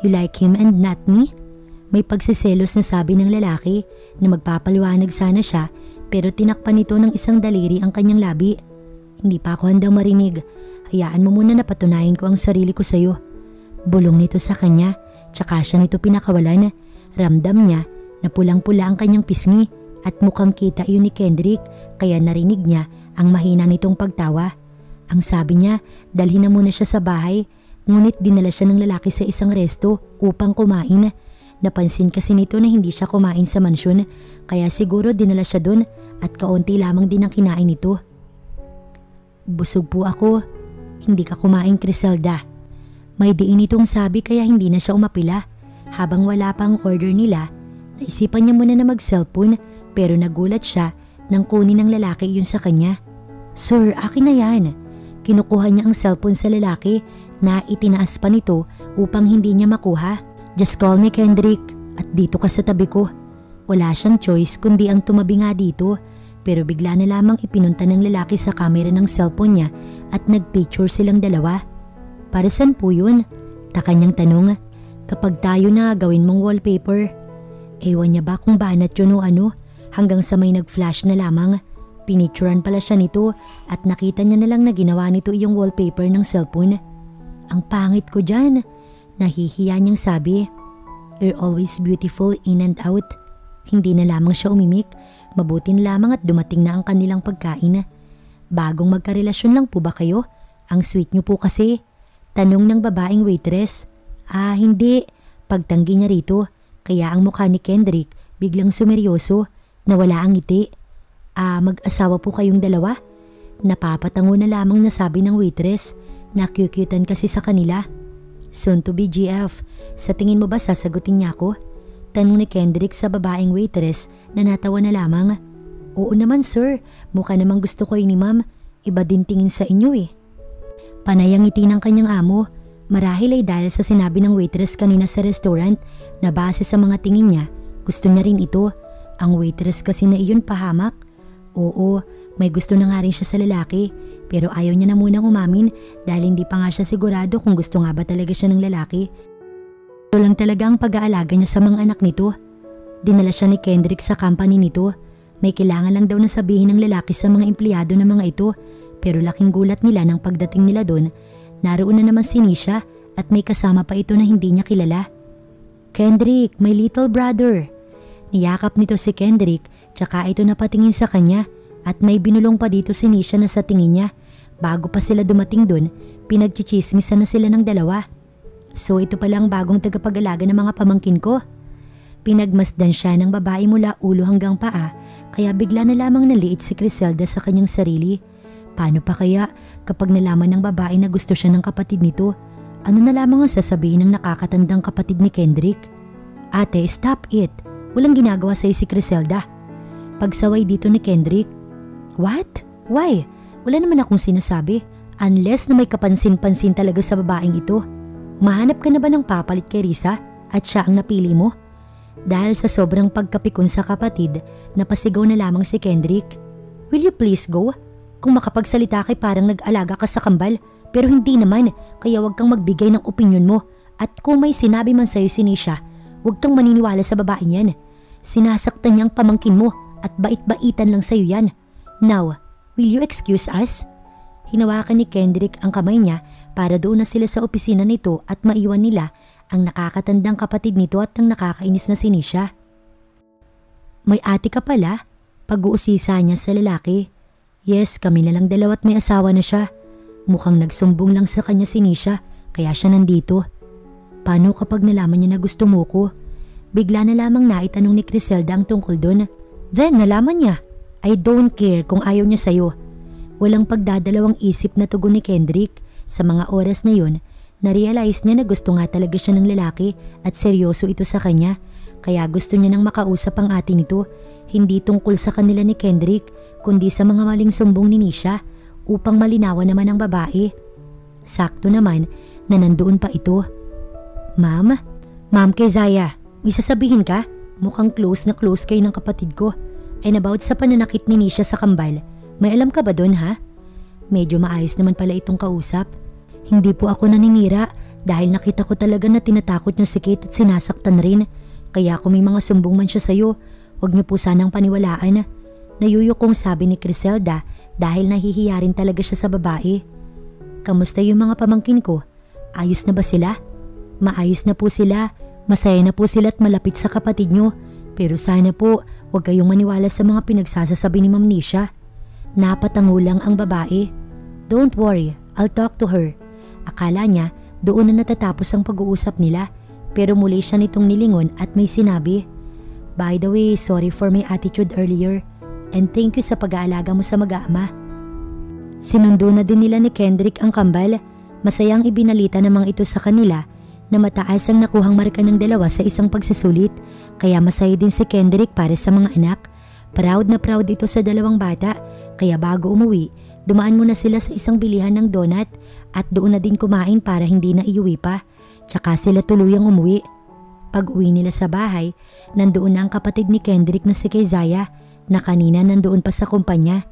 You like him and not me? May pagsiselos na sabi ng lalaki na magpapaliwanag sana siya pero tinakpan nito ng isang daliri ang kanyang labi. Hindi pa ako handang marinig. Hayaan mo muna na patunayan ko ang sarili ko sa'yo. Bulong nito sa kanya, tsaka siya nito pinakawalan. Ramdam niya na pulang-pula ang kanyang pisngi at mukhang kita iyon ni Kendrick kaya narinig niya ang mahina nitong pagtawa. Ang sabi niya, dalhin na muna siya sa bahay, ngunit dinala siya ng lalaki sa isang resto upang kumain. Napansin kasi nito na hindi siya kumain sa mansyon kaya siguro dinala siya dun at kaunti lamang din ang kinain nito. Busog po ako. Hindi ka kumain, Criselda. May diin itong sabi kaya hindi na siya umapila. Habang wala pang order nila, naisipan niya muna na mag-cellphone pero nagulat siya nang kunin ng lalaki iyon sa kanya. Sir, akin na yan. Kinukuha niya ang cellphone sa lalaki na itinaas pa nito upang hindi niya makuha. Just call me Kendrick at dito ka sa tabi ko. Wala siyang choice kundi ang tumabi nga dito pero bigla na lamang ipinunta ng lalaki sa camera ng cellphone niya at nagpicture silang dalawa. Para saan po yun? Taka niyang tanong. Kapag tayo na gawin mong wallpaper. Ewan niya ba kung banat yun o ano hanggang sa may nag-flash na lamang. Pinicturan pala siya nito at nakita niya na lang na ginawa nito yung wallpaper ng cellphone. Ang pangit ko dyan. Nahihiya niyang sabi, "You're always beautiful in and out." Hindi na lamang siya umimik, mabuti na lamang at dumating na ang kanilang pagkain. Bagong magkarelasyon lang po ba kayo? Ang sweet niyo po kasi. Tanong ng babaeng waitress. Hindi. Pagtanggi niya rito, kaya ang mukha ni Kendrick biglang sumeryoso, nawala ang ngiti. Mag-asawa po kayong dalawa? Napapatango na lamang nasabi ng waitress, nakyukyutan kasi sa kanila. Soon to be GF, sa tingin mo ba sasagutin niya ako? Tanong ni Kendrick sa babaeng waitress na natawa na lamang. Oo naman sir, mukha namang gusto ko ni ma'am, iba din tingin sa inyo eh. Panay ang ngiti ng kanyang amo, marahil ay dahil sa sinabi ng waitress kanina sa restaurant na base sa mga tingin niya, gusto niya rin ito. Ang waitress kasi na iyon pahamak. Oo, may gusto na nga rin siya sa lalaki. Pero ayaw niya na munang umamin dahil hindi pa nga siya sigurado kung gusto nga ba talaga siya ng lalaki. Ito lang talaga ang pag-aalaga niya sa mga anak nito. Dinala siya ni Kendrick sa company nito. May kailangan lang daw na sabihin ng lalaki sa mga empleyado ng mga ito. Pero laking gulat nila nang pagdating nila doon. Naroon na naman si Nisha at may kasama pa ito na hindi niya kilala. Kendrick, my little brother. Niyakap nito si Kendrick tsaka ito napatingin sa kanya at may binulong pa dito si Nisha na sa tingin niya. Bago pa sila dumating doon, pinagchichismisan na sila ng dalawa. So ito pala ang bagong tagapag-alaga ng mga pamangkin ko. Pinagmasdan siya ng babae mula ulo hanggang paa kaya bigla na lamang naliit si Criselda sa kanyang sarili. Paano pa kaya kapag nalaman ng babae na gusto siya ng kapatid nito? Ano na lamang ang sasabihin ng nakakatandang kapatid ni Kendrick? Ate, stop it. Walang ginagawa sa'yo si Criselda. Pagsaway dito ni Kendrick. What? Why? Wala naman akong sinasabi. Unless na may kapansin-pansin talaga sa babaeng ito. Mahanap ka na ba ng papalit kay Risa at siya ang napili mo? Dahil sa sobrang pagkapikon sa kapatid, napasigaw na lamang si Kendrick. Will you please go? Kung makapagsalita kay parang nag-alaga ka sa kambal, pero hindi naman, kaya wag kang magbigay ng opinyon mo. At kung may sinabi man sa'yo si Nisha, wag kang maniniwala sa babaeng yan. Sinasaktan niyang pamangkin mo at bait-baitan lang sa'yo yan. Now, will you excuse us? Hinawakan ni Kendrick ang kamay niya para doon na sila sa opisina nito at maiwan nila ang nakakatandang kapatid nito at ang nakakainis na si Nisha. May ate ka pala? pag-uusisa niya sa lalaki. Yes, kami na lang dalawa't may asawa na siya. Mukhang nagsumbong lang sa kanya si Nisha kaya siya nandito. Paano kapag nalaman niya na gusto mo ko? Bigla na lamang naitanong ni Criselda ang tungkol doon. Then nalaman niya. I don't care kung ayaw niya sa'yo. Walang pagdadalawang isip na tugon ni Kendrick. Sa mga oras na yun, na-realize niya na gusto nga talaga siya ng lalaki at seryoso ito sa kanya. Kaya gusto niya nang makausap ang ate nito. Hindi tungkol sa kanila ni Kendrick, kundi sa mga maling sumbong ni Nisha upang malinawan naman ang babae. Sakto naman na nandoon pa ito. Ma'am? Ma'am Keziah, may sasabihin ka? Mukhang close na close kayo ng kapatid ko. And about sa pananakit ni Nisha sa kambal, may alam ka ba doon ha? Medyo maayos naman pala itong kausap. Hindi po ako naninira dahil nakita ko talaga na tinatakot niya si Kate at sinasaktan rin. Kaya kung may mga sumbong man siya sa'yo, huwag niyo po sanang paniwalaan. Nayuyukong sabi ni Criselda dahil nahihiya rin talaga siya sa babae. Kamusta yung mga pamangkin ko? Ayos na ba sila? Maayos na po sila. Masaya na po sila at malapit sa kapatid niyo. Pero sana po huwag kayong maniwala sa mga pinagsasasabi ni Ma'am Nisha. Napatango lang ang babae. Don't worry, I'll talk to her. Akala niya doon na natatapos ang pag-uusap nila. Pero muli siya nitong nilingon at may sinabi, By the way, sorry for my attitude earlier and thank you sa pag-aalaga mo sa mag-aama. Sinundo na din nila ni Kendrick ang kambal. Masayang ibinalita namang ito sa kanila na mataas ang nakuhang marka ng dalawa sa isang pagsusulit. Kaya masaya din si Kendrick para sa mga anak. Proud na proud ito sa dalawang bata. Kaya bago umuwi, dumaan muna sila sa isang bilihan ng donut at doon na din kumain para hindi na iuwi pa. Tsaka sila tuluyang umuwi. Pag uwi nila sa bahay, nandoon na ang kapatid ni Kendrick na si Keziah na kanina nandoon pa sa kumpanya.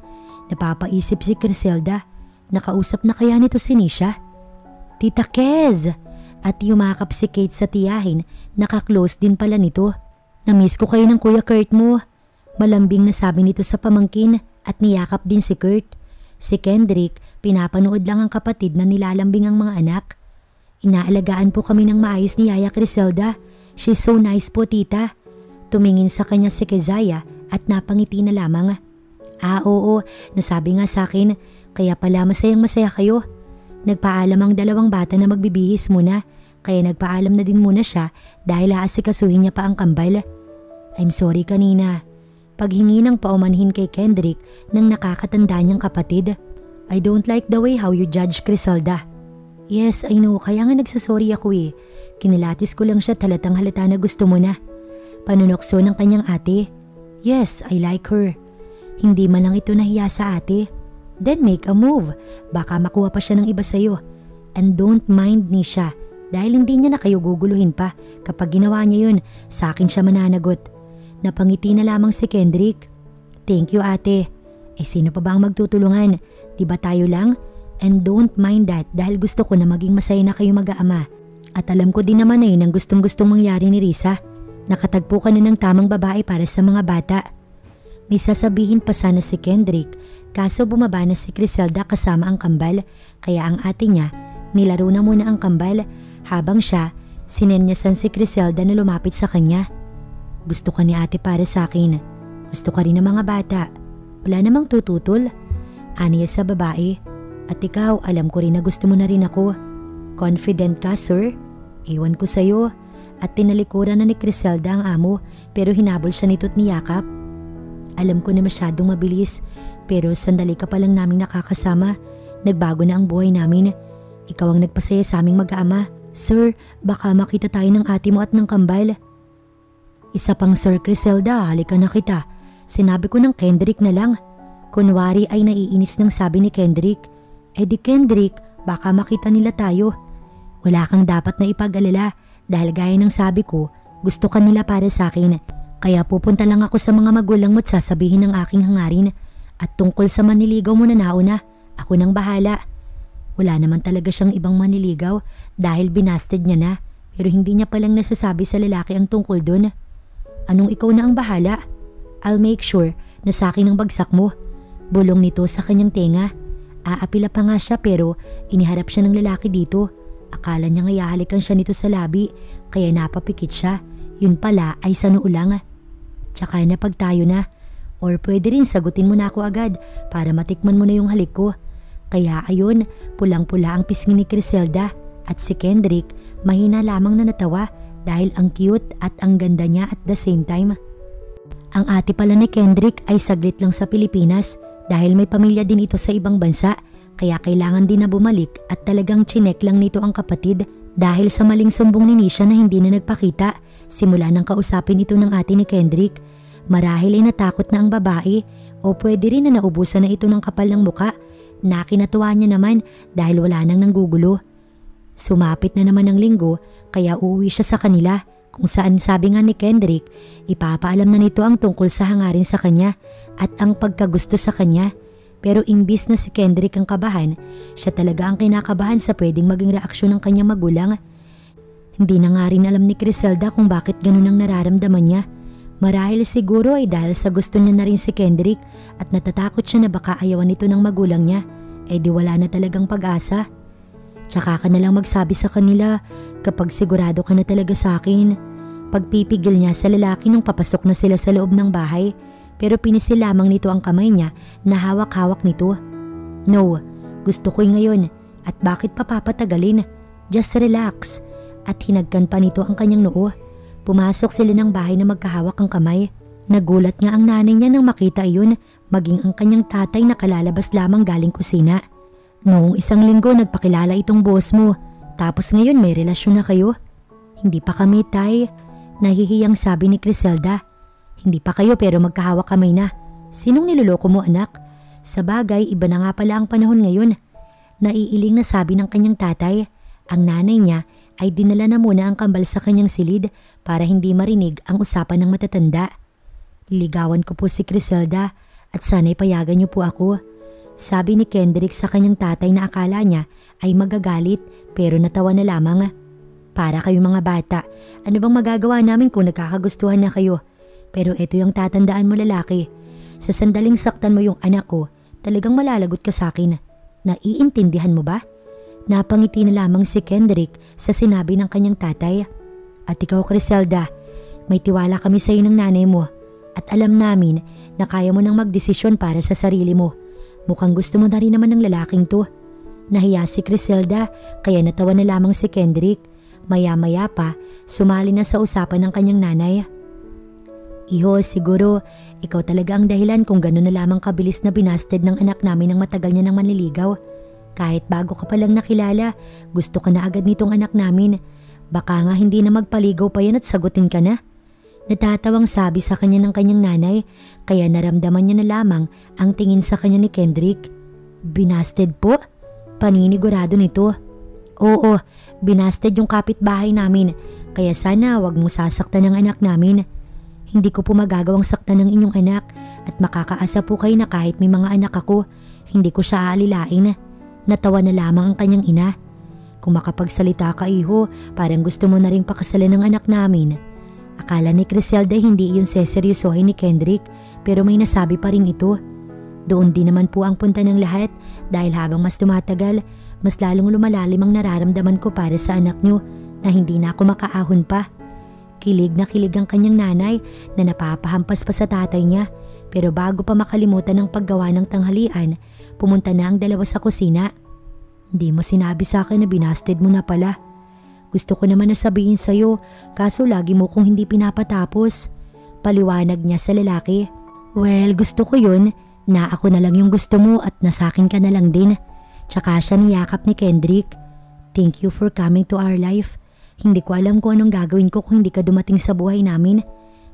Napapaisip si Criselda, nakausap na kaya nito si Nisha? Tita Kez! At yumakap si Kate sa tiyahin, nakaklose din pala nito. Namiss ko kayo ng Kuya Kurt mo. Malambing na sabi nito sa pamangkin at niyakap din si Kurt. Si Kendrick, pinapanood lang ang kapatid na nilalambing ang mga anak. Inaalagaan po kami ng maayos ni Yaya Criselda. She's so nice po tita. Tumingin sa kanya si Keziah at napangiti na lamang. Oo, nasabi nga sa akin, kaya pala masayang masaya kayo. Nagpaalam ang dalawang bata na magbibihis muna, kaya nagpaalam na din muna siya dahil aasikasuhin niya pa ang kambal. I'm sorry kanina. Paghingi ng paumanhin kay Kendrick ng nakakatanda niyang kapatid. I don't like the way how you judge Criselda. Yes, I know, kaya nga nagsasorry ako eh. Kinilatis ko lang siya talatang halata na gusto mo na. Panunokso ng kanyang ate. Yes, I like her. Hindi man lang ito nahiya sa ate. Then make a move. Baka makuha pa siya ng iba sa'yo. And don't mind Nisha dahil hindi niya na kayo guguluhin pa. Kapag ginawa niya yun, sa akin siya mananagot. Napangiti na lamang si Kendrick. Thank you ate. Eh sino pa ba ang magtutulungan? Diba tayo lang? And don't mind that dahil gusto ko na maging masaya na kayo mag-aama. At alam ko din naman ng gustong-gustong mangyari ni Risa. Nakatagpo ka na ng tamang babae para sa mga bata. May sasabihin pa sana si Kendrick kaso bumaba na si Criselda kasama ang kambal kaya ang ate niya nilaro na muna ang kambal habang siya sinenyasan si Criselda na lumapit sa kanya. Gusto ka ni ate para sa akin. Gusto ka rin ng mga bata. Wala namang tututol. Aniya sa babae. At ikaw, alam ko rin na gusto mo na rin ako. Confident ka, sir? Ewan ko sa'yo. At tinalikuran na ni Criselda ang amo pero hinabol siya nito't niyakap. Alam ko na masyadong mabilis pero sandali ka pa lang naming nakakasama. Nagbago na ang buhay namin. Ikaw ang nagpasaya sa aming mag-aama. Sir, baka makita tayo ng ate mo at ng kambal. Isa pang Sir Criselda, halika na kita. Sinabi ko ng Kendrick na lang. Kunwari ay naiinis ng sabi ni Kendrick. Eh di Kendrick, baka makita nila tayo. Wala kang dapat na ipag-alala dahil gaya ng sabi ko, gusto ka nila para sa akin. Kaya pupunta lang ako sa mga magulang mo at sasabihin ng aking hangarin. At tungkol sa maniligaw mo na nauna, ako nang bahala. Wala naman talaga siyang ibang maniligaw dahil binasted niya na pero hindi niya palang nasasabi sa lalaki ang tungkol dun. Anong ikaw na ang bahala? I'll make sure na sa akin ang bagsak mo. Bulong nito sa kanyang tenga. Aapila pa nga siya pero iniharap siya ng lalaki dito. Akala niya ngayahalikan siya nito sa labi kaya napapikit siya. Yun pala ay sa noo lang. Tsaka na pag tayo na, Or pwede rin sagutin mo na ako agad para matikman mo na yung halik ko. Kaya ayun, pulang-pula ang pisngi ni Criselda at si Kendrick mahina lamang na natawa dahil ang cute at ang ganda niya at the same time. Ang ate pala ni Kendrick ay saglit lang sa Pilipinas dahil may pamilya din ito sa ibang bansa kaya kailangan din na bumalik at talagang chinek lang nito ang kapatid dahil sa maling sumbong ni Nisha na hindi na nagpakita simula nang kausapin ito ng ate ni Kendrick. Marahil ay natakot na ang babae o pwede rin na naubusan na ito ng kapal ng muka na kinatuwa niya naman dahil wala nang nanggugulo. Sumapit na naman ang linggo kaya uuwi siya sa kanila kung saan sabi nga ni Kendrick ipapaalam na nito ang tungkol sa hangarin sa kanya at ang pagkagusto sa kanya. Pero imbis na si Kendrick ang kabahan, siya talaga ang kinakabahan sa pwedeng maging reaksyon ng kanyang magulang. Hindi na nga rin alam ni Criselda kung bakit ganun ang nararamdaman niya. Marahil siguro ay dahil sa gusto niya na rin si Kendrick at natatakot siya na baka ayawan nito ng magulang niya, di wala na talagang pag-asa. Tsaka ka na lang magsabi sa kanila kapag sigurado ka na talaga sa akin. Pagpipigil niya sa lalaki nang papasok na sila sa loob ng bahay pero pinisil lamang nito ang kamay niya na hawak-hawak nito. No, gusto ko'y ngayon at bakit pa papatagalin? Just relax. At hinagkan pa nito ang kanyang noo. Pumasok sila ng bahay na magkahawak ang kamay. Nagulat nga ang nanay niya nang makita iyon, maging ang kanyang tatay na kalalabas lamang galing kusina. Noong isang linggo nagpakilala itong boss mo, tapos ngayon may relasyon na kayo? Hindi pa kami, tay. Nahihiyang sabi ni Criselda. Hindi pa kayo pero magkahawak kamay na. Sinong niloloko mo anak? Sa bagay, iba na nga pala ang panahon ngayon. Naiiling na sabi ng kanyang tatay. Ang nanay niya ay dinala na muna ang kambal sa kanyang silid para hindi marinig ang usapan ng matatanda. Liligawan ko po si Criselda at sana'y payagan niyo po ako. Sabi ni Kendrick sa kanyang tatay na akala niya ay magagalit pero natawa na lamang. Para kayo mga bata, ano bang magagawa namin kung nagkakagustuhan na kayo? Pero ito yung tatandaan mo lalaki. Sa sandaling saktan mo yung anak ko, talagang malalagot ka sa akin. Naiintindihan mo ba? Napangiti na lamang si Kendrick sa sinabi ng kanyang tatay. At ikaw Criselda, may tiwala kami sa iyo ng nanay mo at alam namin na kaya mo nang magdesisyon para sa sarili mo. Mukhang gusto mo na rin naman ng lalaking to. Nahiya si Criselda kaya natawa na lamang si Kendrick. Maya-maya pa, sumali na sa usapan ng kanyang nanay. Iho, siguro ikaw talaga ang dahilan kung gano'n na lamang kabilis na binasted ng anak namin ng matagal niya ng manliligaw. Kahit bago ka palang nakilala, gusto ka na agad nitong anak namin. Baka nga hindi na magpaligaw pa yan at sagutin ka na. Natatawang sabi sa kanya ng kanyang nanay, kaya naramdaman niya na lamang ang tingin sa kanya ni Kendrick. Binasted po? Paninigurado nito. Oo, binasted yung kapitbahay namin, kaya sana wag mong sasaktan ng anak namin. Hindi ko po magagawang saktan ng inyong anak at makakaasa po kayo na kahit may mga anak ako, hindi ko siya aalilain. Natawa na lamang ang kanyang ina. Kung makapagsalita ka iho, parang gusto mo na rin pakasalan ng anak namin. Akala ni Criselda hindi iyon seseryosohin ni Kendrick pero may nasabi pa rin ito. Doon din naman po ang punta ng lahat dahil habang mas tumatagal, mas lalong lumalalim ang nararamdaman ko para sa anak niyo na hindi na ako makaahon pa. Kilig na kilig ang kanyang nanay na napapahampas pa sa tatay niya pero bago pa makalimutan ang paggawa ng tanghalian, pumunta na ang dalawa sa kusina. Hindi mo sinabi sa akin na binasted mo na pala. Gusto ko naman na sabihin sa'yo kaso lagi mo kong hindi pinapatapos. Paliwanag niya sa lalaki. Well, gusto ko yun na ako na lang yung gusto mo at nasakin ka na lang din. Tsaka siya niyakap ni Kendrick. Thank you for coming to our life. Hindi ko alam kung anong gagawin ko kung hindi ka dumating sa buhay namin.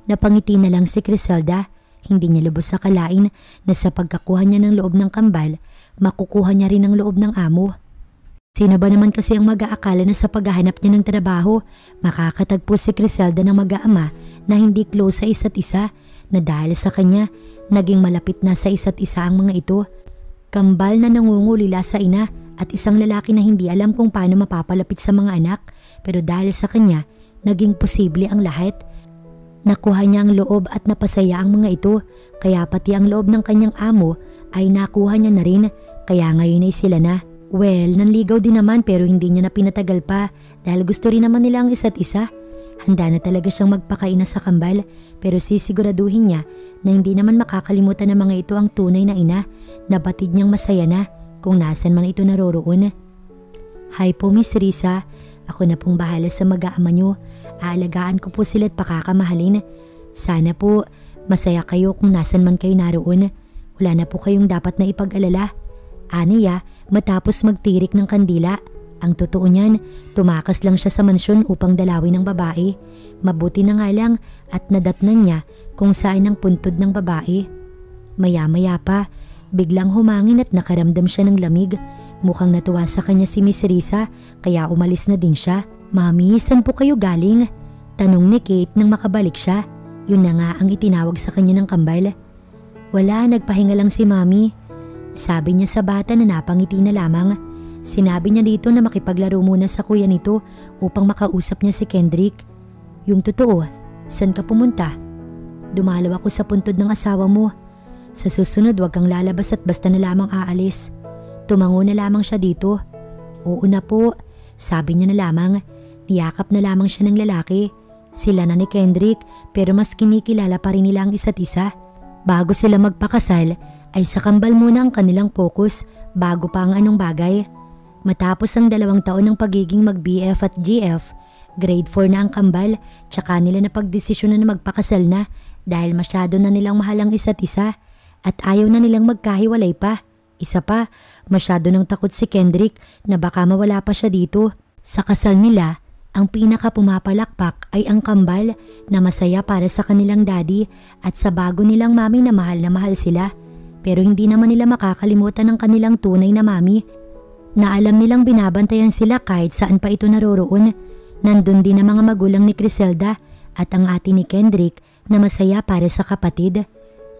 Napangiti na lang si Criselda. Hindi niya lubos sa kalain na sa pagkakuha niya ng loob ng kambal, makukuha niya rin ang loob ng amo. Sino ba naman kasi ang mag-aakala na sa paghahanap niya ng trabaho, makakatagpo si Criselda ng mag-aama na hindi close sa isa't isa na dahil sa kanya, naging malapit na sa isa't isa ang mga ito. Kambal na nangungulila sa ina at isang lalaki na hindi alam kung paano mapapalapit sa mga anak pero dahil sa kanya, naging posible ang lahat. Nakuha niya ang loob at napasaya ang mga ito kaya pati ang loob ng kanyang amo ay nakuha niya na rin kaya ngayon ay sila na. Well, nanligaw din naman pero hindi niya na pinatagal pa dahil gusto rin naman nila ang isa't isa. Handa na talaga siyang magpakaina sa kambal pero sisiguraduhin niya na hindi naman makakalimutan ng mga ito ang tunay na ina na batid niyang masaya na kung nasan man ito naroroon. Hi po Miss Risa, ako na pong bahala sa mag-aama niyo. Aalagaan ko po sila at pakakamahalin. Sana po masaya kayo kung nasan man kayo naroon. Wala na po kayong dapat na ipag-alala. Aniya matapos magtirik ng kandila. Ang totoo niyan, tumakas lang siya sa mansyon upang dalawin ng babae. Mabuti na nga lang at nadatnan niya kung saan ang puntod ng babae. Maya-maya pa, biglang humangin at nakaramdam siya ng lamig. Mukhang natuwa sa kanya si Miss Risa kaya umalis na din siya. Mami, saan po kayo galing? Tanong ni Kate nang makabalik siya. Yun na nga ang itinawag sa kanya ng kambal. Wala, nagpahinga lang si Mami. Sabi niya sa bata na napangiti na lamang. Sinabi niya dito na makipaglaro muna sa kuya nito upang makausap niya si Kendrick. Yung totoo, saan ka pumunta? Dumalaw ako sa puntod ng asawa mo. Sa susunod wag kang lalabas at basta na lamang aalis. Tumango na lamang siya dito. Oo na po, sabi niya na lamang. Niyakap na lamang siya ng lalaki. Sila na ni Kendrick pero mas kinikilala pa rin nila ang isa't isa. Bago sila magpakasal ay sa kambal muna ang kanilang focus bago pa ang anong bagay. Matapos ang 2 taon ng pagiging mag-BF at GF, grade 4 na ang kambal tsaka nila napagdesisyonan na magpakasal na dahil masyado na nilang mahal ang isa't isa at ayaw na nilang magkahiwalay pa. Isa pa, masyado nang takot si Kendrick na baka mawala pa siya dito. Sa kasal nila, ang pinaka pumapalakpak ay ang kambal na masaya para sa kanilang daddy at sa bago nilang mami na mahal sila. Pero hindi naman nila makakalimutan ang kanilang tunay na mami na alam nilang binabantayan sila kahit saan pa ito naroroon. Nandun din ang mga magulang ni Criselda at ang ate ni Kendrick na masaya para sa kapatid.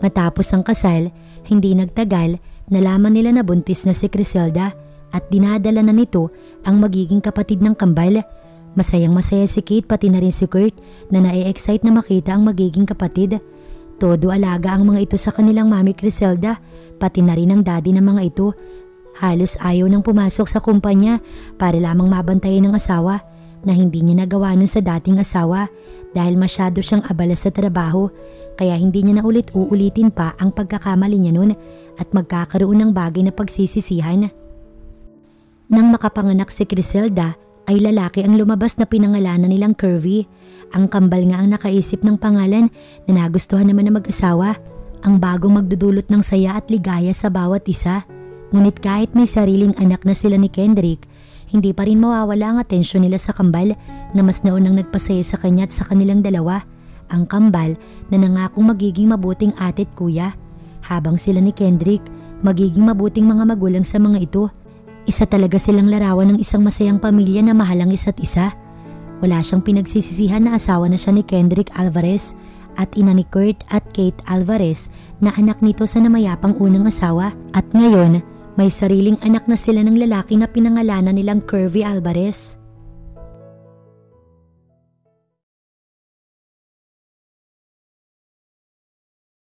Matapos ang kasal, hindi nagtagal, nalaman nila na buntis na si Criselda at dinadala na nito ang magiging kapatid ng kambal. Masayang masaya si Kate pati na rin si Kurt na na-excite na makita ang magiging kapatid. Todo alaga ang mga ito sa kanilang mami Criselda pati na rin ang daddy ng mga ito. Halos ayaw nang pumasok sa kumpanya para lamang mabantayan ng asawa na hindi niya nagawa nun sa dating asawa dahil masyado siyang abala sa trabaho kaya hindi niya na uulitin pa ang pagkakamali niya nun at magkakaroon ng bagay na pagsisisihan. Nang makapanganak si Criselda ay lalaki ang lumabas na pinangalanan nilang Curvy. Ang kambal nga ang nakaisip ng pangalan na nagustuhan naman ng mag-asawa, ang bagong magdudulot ng saya at ligaya sa bawat isa. Ngunit kahit may sariling anak na sila ni Kendrick, hindi pa rin mawawala ang atensyon nila sa kambal na mas naunang nagpasaya sa kanya at sa kanilang dalawa. Ang kambal na nangakong magiging mabuting ate at kuya, habang sila ni Kendrick magiging mabuting mga magulang sa mga ito. Isa talaga silang larawan ng isang masayang pamilya na mahal ang isa't isa. Wala siyang pinagsisisihan na asawa na siya ni Kendrick Alvarez at ina ni Kurt at Kate Alvarez na anak nito sa namayapang unang asawa at ngayon may sariling anak na sila ng lalaki na pinangalanan nilang Curvy Alvarez.